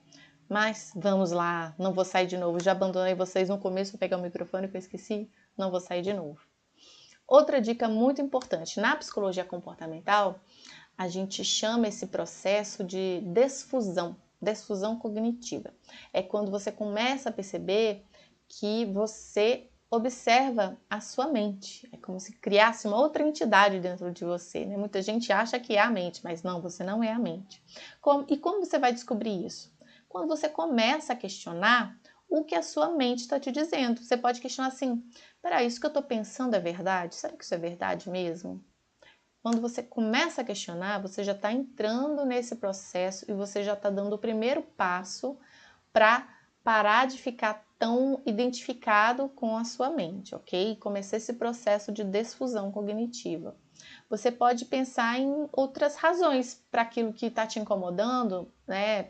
Speaker 1: Mas vamos lá, não vou sair de novo. Já abandonei vocês no começo para pegar o microfone que eu esqueci, não vou sair de novo. Outra dica muito importante, na psicologia comportamental, a gente chama esse processo de desfusão cognitiva. É quando você começa a perceber que você observa a sua mente. É como se criasse uma outra entidade dentro de você, né? Muita gente acha que é a mente, mas não, você não é a mente. E como você vai descobrir isso? Quando você começa a questionar o que a sua mente está te dizendo. Você pode questionar assim, peraí, isso que eu estou pensando é verdade? Será que isso é verdade mesmo? Quando você começa a questionar, você já está entrando nesse processo e você já está dando o primeiro passo para parar de ficar tão identificado com a sua mente, ok? E começar esse processo de desfusão cognitiva. Você pode pensar em outras razões para aquilo que está te incomodando, né?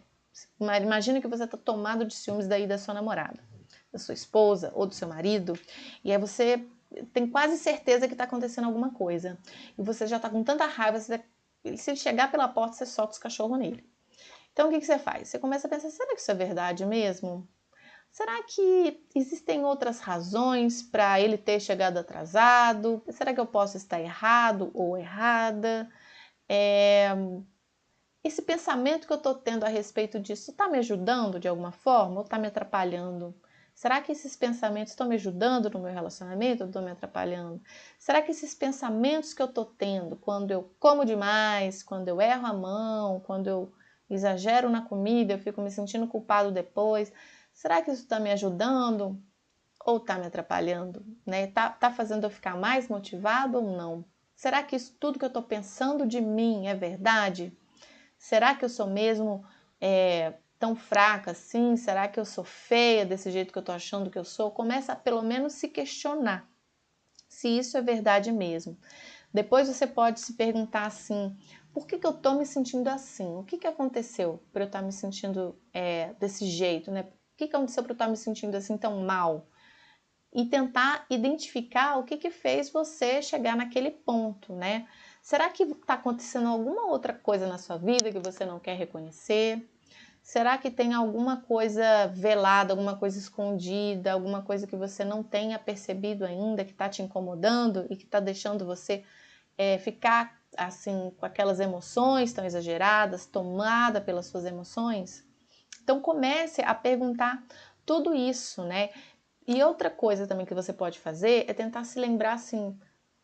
Speaker 1: Imagina que você está tomado de ciúmes daí da sua namorada, da sua esposa ou do seu marido, e aí você tem quase certeza que está acontecendo alguma coisa. E você já está com tanta raiva, se ele chegar pela porta, você solta os cachorros nele. Então, o que você faz? Você começa a pensar, será que isso é verdade mesmo? Será que existem outras razões para ele ter chegado atrasado? Será que eu posso estar errado ou errada? Esse pensamento que eu estou tendo a respeito disso está me ajudando de alguma forma ou está me atrapalhando? Será que esses pensamentos estão me ajudando no meu relacionamento ou estão me atrapalhando? Será que esses pensamentos que eu estou tendo quando eu como demais, quando eu erro a mão, quando eu exagero na comida, eu fico me sentindo culpado depois, será que isso está me ajudando ou está me atrapalhando? Né? Tá fazendo eu ficar mais motivado ou não? Será que isso tudo que eu estou pensando de mim é verdade? Será que eu sou mesmo tão fraca assim? Será que eu sou feia desse jeito que eu estou achando que eu sou? Começa a pelo menos se questionar se isso é verdade mesmo. Depois você pode se perguntar assim, por que eu estou me sentindo assim? O que aconteceu para eu estar me sentindo desse jeito? Né? O que aconteceu para eu estar me sentindo assim tão mal? E tentar identificar o que fez você chegar naquele ponto, né? Será que está acontecendo alguma outra coisa na sua vida que você não quer reconhecer? Será que tem alguma coisa velada, alguma coisa escondida, alguma coisa que você não tenha percebido ainda, que está te incomodando e que está deixando você ficar assim com aquelas emoções tão exageradas, tomada pelas suas emoções? Então comece a perguntar tudo isso, né? E outra coisa também que você pode fazer é tentar se lembrar assim,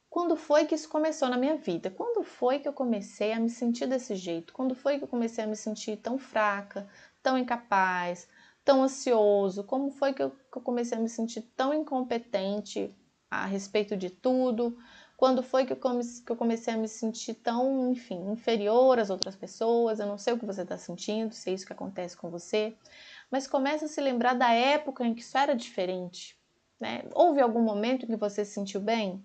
Speaker 1: quando foi que isso começou na minha vida? Quando foi que eu comecei a me sentir desse jeito? Quando foi que eu comecei a me sentir tão fraca, tão incapaz, tão ansioso? Como foi que eu comecei a me sentir tão incompetente a respeito de tudo? Quando foi que eu comecei a me sentir tão, enfim, inferior às outras pessoas? Eu não sei o que você está sentindo, se é isso que acontece com você, mas comece a se lembrar da época em que isso era diferente, né? Houve algum momento em que você se sentiu bem?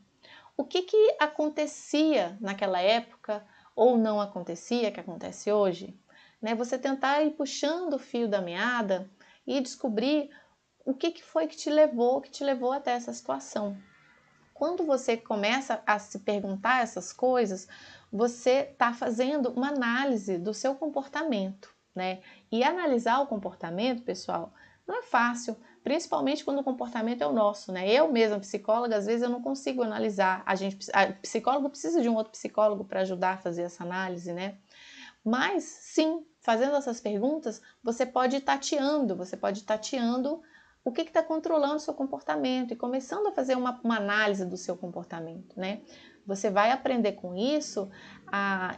Speaker 1: O que acontecia naquela época ou não acontecia, que acontece hoje? Né? Você tentar ir puxando o fio da meada e descobrir o que foi que te levou até essa situação. Quando você começa a se perguntar essas coisas, você está fazendo uma análise do seu comportamento, né? E analisar o comportamento, pessoal, não é fácil, principalmente quando o comportamento é o nosso, né? Eu mesma, psicóloga, às vezes eu não consigo analisar. A psicólogo precisa de um outro psicólogo para ajudar a fazer essa análise, né? Mas sim, fazendo essas perguntas, você pode ir tateando o que está controlando o seu comportamento e começando a fazer uma análise do seu comportamento, né? Você vai aprender com isso a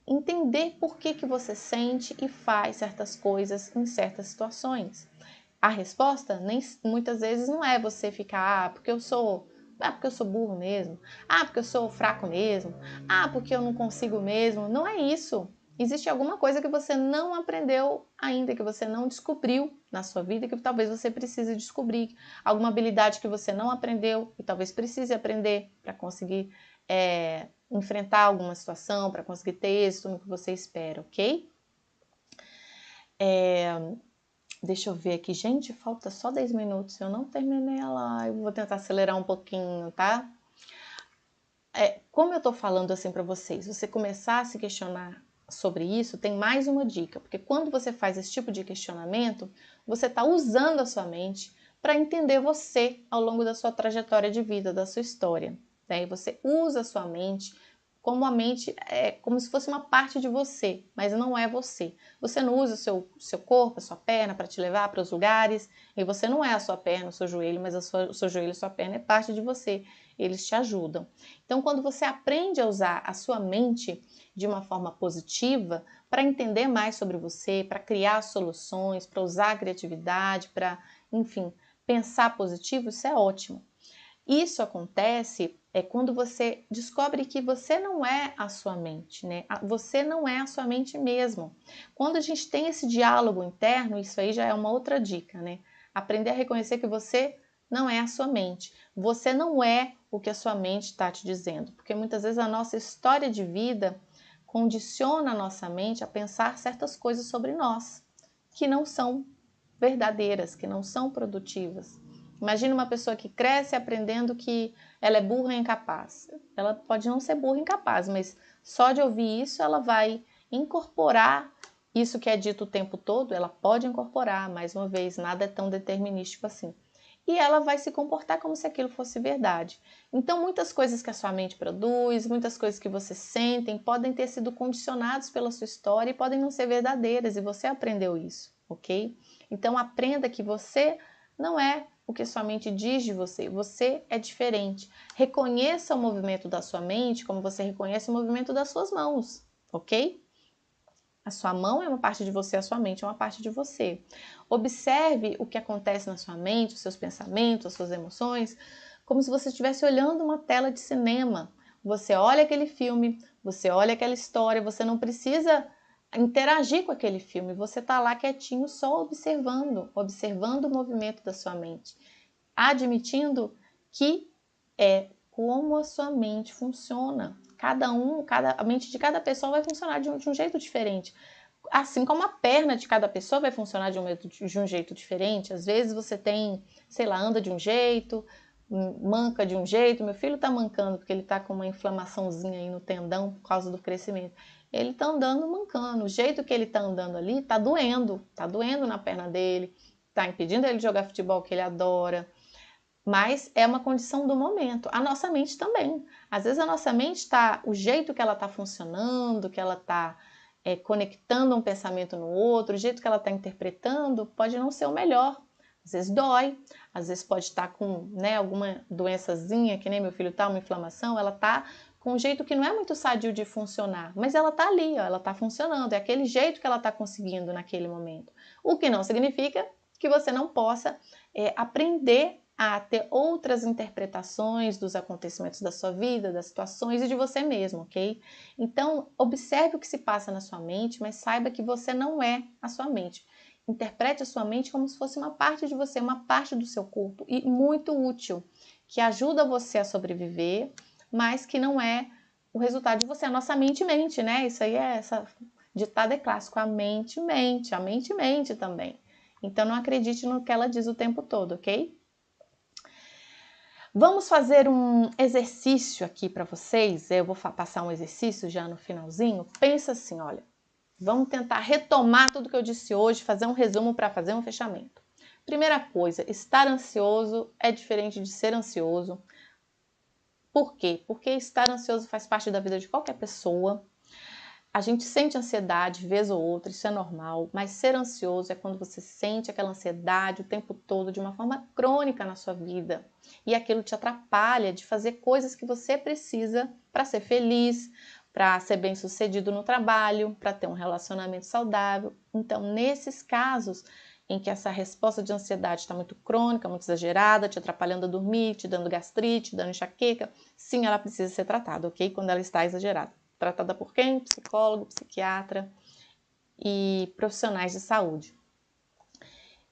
Speaker 1: entender por que você sente e faz certas coisas em certas situações. A resposta muitas vezes não é você ficar, porque eu sou burro mesmo, porque eu sou fraco mesmo, porque eu não consigo mesmo. Não é isso. Existe alguma coisa que você não aprendeu ainda, que você não descobriu na sua vida, que talvez você precise descobrir. Alguma habilidade que você não aprendeu e talvez precise aprender para conseguir enfrentar alguma situação, para conseguir ter êxito no que você espera, ok? Deixa eu ver aqui. Gente, falta só 10 minutos. Eu não terminei a live. Vou tentar acelerar um pouquinho, tá? Como eu tô falando assim para vocês, você começar a se questionar sobre isso, tem mais uma dica. Porque quando você faz esse tipo de questionamento, você está usando a sua mente para entender você ao longo da sua trajetória de vida, da sua história. Né? E você usa a sua mente como a mente é como se fosse uma parte de você, mas não é você. Você não usa o seu corpo, a sua perna para te levar para os lugares, e você não é a sua perna, o seu joelho, mas o seu joelho e a sua perna é parte de você. Eles te ajudam. Então, quando você aprende a usar a sua mente de uma forma positiva, para entender mais sobre você, para criar soluções, para usar a criatividade, para, enfim, pensar positivo, isso é ótimo. Isso acontece quando você descobre que você não é a sua mente, né? Você não é a sua mente mesmo. Quando a gente tem esse diálogo interno, isso aí já é uma outra dica, né? Aprender a reconhecer que você não é a sua mente. Você não é o que a sua mente está te dizendo, porque muitas vezes a nossa história de vida condiciona a nossa mente a pensar certas coisas sobre nós que não são verdadeiras, que não são produtivas. Imagina uma pessoa que cresce aprendendo que ela é burra e incapaz. Ela pode não ser burra e incapaz, mas só de ouvir isso ela vai incorporar isso que é dito o tempo todo, ela pode incorporar, mais uma vez, nada é tão determinístico assim. E ela vai se comportar como se aquilo fosse verdade. Então, muitas coisas que a sua mente produz, muitas coisas que você sentem, podem ter sido condicionadas pela sua história e podem não ser verdadeiras, e você aprendeu isso, ok? Então, aprenda que você não é o que sua mente diz de você. Você é diferente. Reconheça o movimento da sua mente como você reconhece o movimento das suas mãos, ok? A sua mão é uma parte de você, a sua mente é uma parte de você. Observe o que acontece na sua mente, os seus pensamentos, as suas emoções, como se você estivesse olhando uma tela de cinema. Você olha aquele filme, você olha aquela história, você não precisa interagir com aquele filme, você está lá quietinho só observando o movimento da sua mente, admitindo que é como a sua mente funciona. A mente de cada pessoa vai funcionar de um jeito diferente. Assim como a perna de cada pessoa vai funcionar de um jeito diferente. Às vezes você tem, sei lá, anda de um jeito, manca de um jeito. Meu filho tá mancando porque ele tá com uma inflamaçãozinha aí no tendão por causa do crescimento. Ele tá andando mancando. O jeito que ele tá andando ali tá doendo na perna dele, tá impedindo ele de jogar futebol que ele adora. Mas é uma condição do momento. A nossa mente também. Às vezes a nossa mente está, o jeito que ela está funcionando, que ela está conectando um pensamento no outro, o jeito que ela está interpretando, pode não ser o melhor. Às vezes dói, às vezes pode estar com alguma doençazinha, que nem meu filho está, uma inflamação, ela está com um jeito que não é muito sadio de funcionar, mas ela está ali, ó, ela está funcionando, é aquele jeito que ela está conseguindo naquele momento. O que não significa que você não possa aprender a ter outras interpretações dos acontecimentos da sua vida, das situações e de você mesmo, ok? Então, observe o que se passa na sua mente, mas saiba que você não é a sua mente. Interprete a sua mente como se fosse uma parte de você, uma parte do seu corpo e muito útil, que ajuda você a sobreviver, mas que não é o resultado de você. A nossa mente mente, né? Isso aí essa ditado é clássico, a mente mente também. Então, não acredite no que ela diz o tempo todo, ok? Vamos fazer um exercício aqui para vocês. Eu vou passar um exercício já no finalzinho. Pensa assim, olha, vamos tentar retomar tudo que eu disse hoje, fazer um resumo para fazer um fechamento. Primeira coisa, estar ansioso é diferente de ser ansioso. Por quê? Porque estar ansioso faz parte da vida de qualquer pessoa. A gente sente ansiedade vez ou outra, isso é normal, mas ser ansioso é quando você sente aquela ansiedade o tempo todo de uma forma crônica na sua vida e aquilo te atrapalha de fazer coisas que você precisa para ser feliz, para ser bem-sucedido no trabalho, para ter um relacionamento saudável. Então, nesses casos em que essa resposta de ansiedade está muito crônica, muito exagerada, te atrapalhando a dormir, te dando gastrite, dando enxaqueca, sim, ela precisa ser tratada, ok? Quando ela está exagerada. Tratada por quem? Psicólogo, psiquiatra e profissionais de saúde.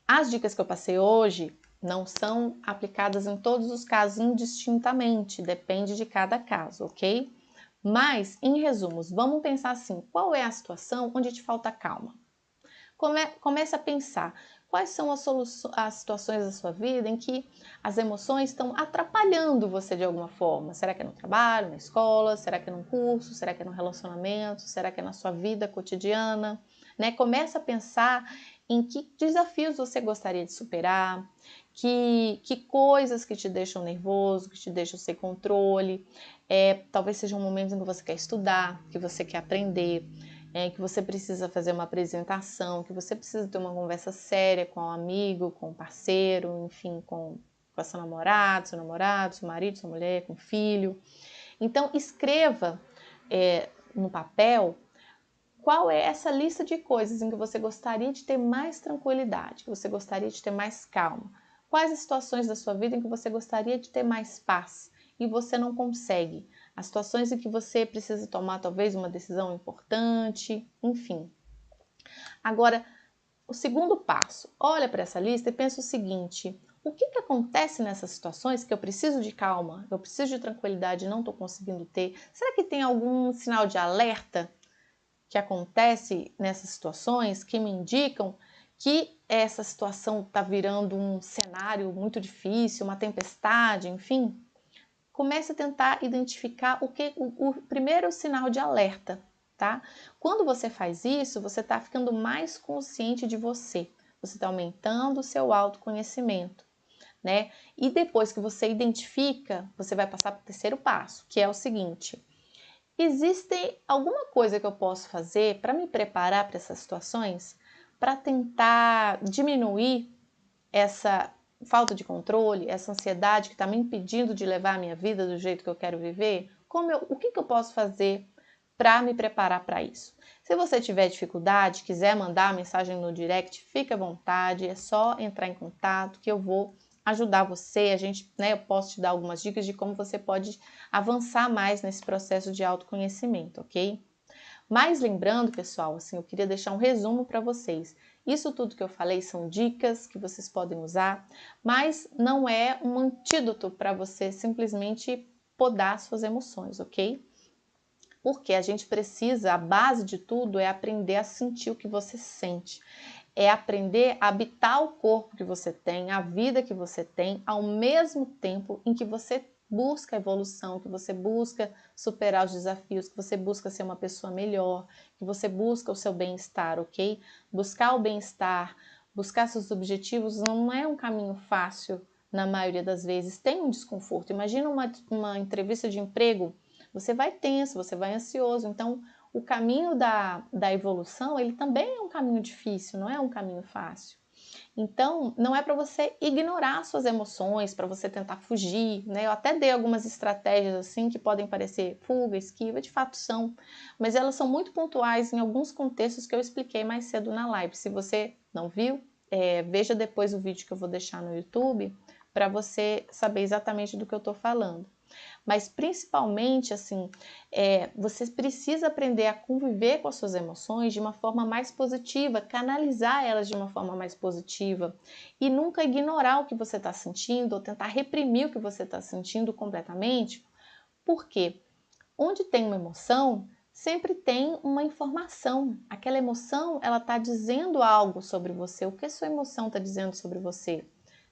Speaker 1: As dicas que eu passei hoje não são aplicadas em todos os casos indistintamente, depende de cada caso, ok? Mas, em resumos, vamos pensar assim, qual é a situação onde te falta calma? Comece a pensar quais são as situações da sua vida em que as emoções estão atrapalhando você de alguma forma. Será que é no trabalho, na escola? Será que é num curso? Será que é num relacionamento? Será que é na sua vida cotidiana? Comece a pensar em que desafios você gostaria de superar, que coisas que te deixam nervoso, que te deixam sem controle. Talvez sejam momentos em que você quer estudar, que você quer aprender, que você precisa fazer uma apresentação, que você precisa ter uma conversa séria com um amigo, com um parceiro, enfim, com seu namorado, seu marido, sua mulher, com o filho. Então, escreva no papel qual é essa lista de coisas em que você gostaria de ter mais tranquilidade, que você gostaria de ter mais calma. Quais as situações da sua vida em que você gostaria de ter mais paz e você não consegue? As situações em que você precisa tomar talvez uma decisão importante, enfim. Agora, o segundo passo, olha para essa lista e pensa o seguinte: o que acontece nessas situações que eu preciso de calma, eu preciso de tranquilidade e não estou conseguindo ter? Será que tem algum sinal de alerta que acontece nessas situações que me indicam que essa situação está virando um cenário muito difícil, uma tempestade, enfim? Comece a tentar identificar o primeiro sinal de alerta, tá? Quando você faz isso, você está ficando mais consciente de você. Você está aumentando o seu autoconhecimento, né? E depois que você identifica, você vai passar para o terceiro passo, que é o seguinte: existe alguma coisa que eu posso fazer para me preparar para essas situações? Para tentar diminuir falta de controle, essa ansiedade que está me impedindo de levar a minha vida do jeito que eu quero viver? O que eu posso fazer para me preparar para isso? Se você tiver dificuldade, quiser mandar mensagem no direct, fique à vontade, é só entrar em contato que eu vou ajudar você. Eu posso te dar algumas dicas de como você pode avançar mais nesse processo de autoconhecimento, ok? Mas lembrando, pessoal, assim, eu queria deixar um resumo para vocês. Isso tudo que eu falei são dicas que vocês podem usar, mas não é um antídoto para você simplesmente podar suas emoções, ok? Porque a gente precisa, a base de tudo é aprender a sentir o que você sente. É aprender a habitar o corpo que você tem, a vida que você tem, ao mesmo tempo em que você busca a evolução, que você busca superar os desafios, que você busca ser uma pessoa melhor, que você busca o seu bem-estar, ok? Buscar o bem-estar, buscar seus objetivos não é um caminho fácil na maioria das vezes, tem um desconforto. Imagina uma entrevista de emprego, você vai tenso, você vai ansioso, então o caminho da evolução, ele também é um caminho difícil, não é um caminho fácil. Então, não é para você ignorar suas emoções, para você tentar fugir, né? Eu até dei algumas estratégias assim que podem parecer fuga, esquiva, de fato são, mas elas são muito pontuais em alguns contextos que eu expliquei mais cedo na live. Se você não viu, veja depois o vídeo que eu vou deixar no YouTube para você saber exatamente do que eu estou falando. Mas principalmente, assim, você precisa aprender a conviver com as suas emoções de uma forma mais positiva, canalizar elas de uma forma mais positiva e nunca ignorar o que você está sentindo ou tentar reprimir o que você está sentindo completamente. Porque onde tem uma emoção, sempre tem uma informação. Aquela emoção, ela está dizendo algo sobre você. O que a sua emoção está dizendo sobre você?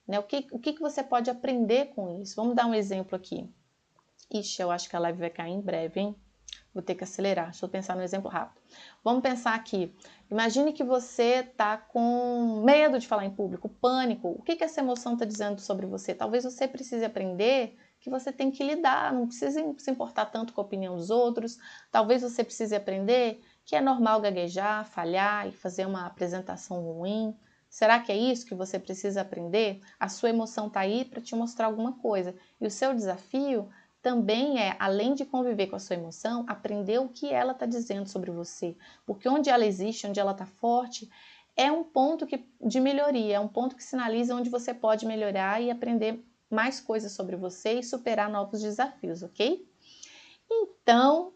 Speaker 1: Né? O que você pode aprender com isso? Vamos dar um exemplo aqui. Ixi, eu acho que a live vai cair em breve, hein? Vou ter que acelerar. Deixa eu pensar no exemplo rápido. Vamos pensar aqui. Imagine que você tá com medo de falar em público, pânico. O que essa emoção está dizendo sobre você? Talvez você precise aprender que você tem que lidar, não precisa se importar tanto com a opinião dos outros. Talvez você precise aprender que é normal gaguejar, falhar e fazer uma apresentação ruim. Será que é isso que você precisa aprender? A sua emoção está aí para te mostrar alguma coisa. E o seu desafio também além de conviver com a sua emoção, aprender o que ela está dizendo sobre você. Porque onde ela existe, onde ela está forte, é um ponto de melhoria, é um ponto que sinaliza onde você pode melhorar e aprender mais coisas sobre você e superar novos desafios, ok? Então,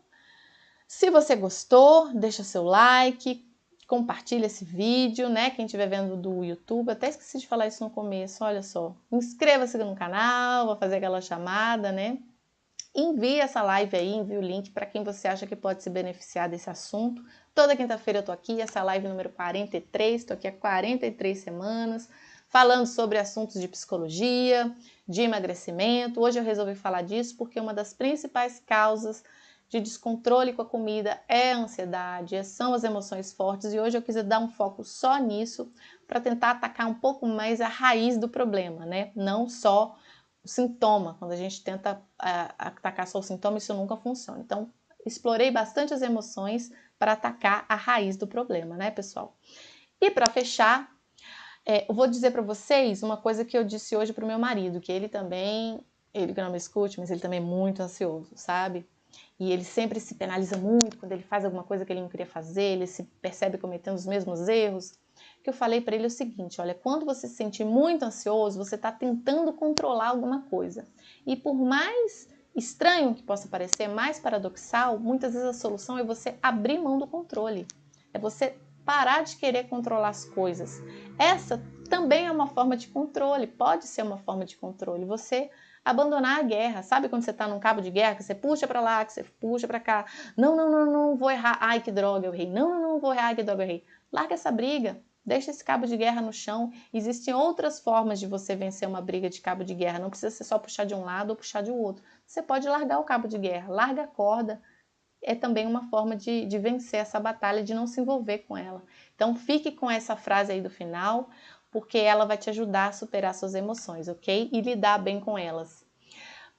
Speaker 1: se você gostou, deixa seu like, compartilha esse vídeo, né? Quem estiver vendo do YouTube, até esqueci de falar isso no começo, olha só. Inscreva-se no canal, vou fazer aquela chamada, né? Envie essa live aí, envie o link para quem você acha que pode se beneficiar desse assunto. Toda quinta-feira eu tô aqui, essa live número 43, tô aqui há 43 semanas, falando sobre assuntos de psicologia, de emagrecimento. Hoje eu resolvi falar disso porque uma das principais causas de descontrole com a comida é a ansiedade, são as emoções fortes, e hoje eu quis dar um foco só nisso para tentar atacar um pouco mais a raiz do problema, né? Não só o sintoma. Quando a gente tenta atacar só o sintoma, isso nunca funciona. Então, explorei bastante as emoções para atacar a raiz do problema, né, pessoal? E para fechar, eu vou dizer para vocês uma coisa que eu disse hoje para o meu marido, que ele que não me escute, mas ele também é muito ansioso, sabe? E ele sempre se penaliza muito quando ele faz alguma coisa que ele não queria fazer, ele se percebe cometendo os mesmos erros. Que eu falei para ele o seguinte, olha, quando você se sente muito ansioso, você está tentando controlar alguma coisa. E por mais estranho que possa parecer, mais paradoxal, muitas vezes a solução é você abrir mão do controle. É você parar de querer controlar as coisas. Essa também é uma forma de controle, pode ser uma forma de controle. Você abandonar a guerra. Sabe quando você está num cabo de guerra, que você puxa para lá, que você puxa para cá. Não, vou errar. Ai, que droga, eu errei. Não, vou errar. Ai, que droga, eu errei. Larga essa briga. Deixa esse cabo de guerra no chão. Existem outras formas de você vencer uma briga de cabo de guerra. Não precisa ser só puxar de um lado ou puxar de outro. Você pode largar o cabo de guerra. Larga a corda. É também uma forma de vencer essa batalha, de não se envolver com ela. Então, fique com essa frase aí do final, porque ela vai te ajudar a superar suas emoções, ok? E lidar bem com elas.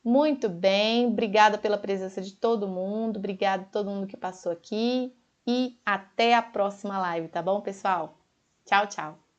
Speaker 1: Muito bem, obrigada pela presença de todo mundo, obrigada a todo mundo que passou aqui e até a próxima live, tá bom, pessoal? Tchau, tchau!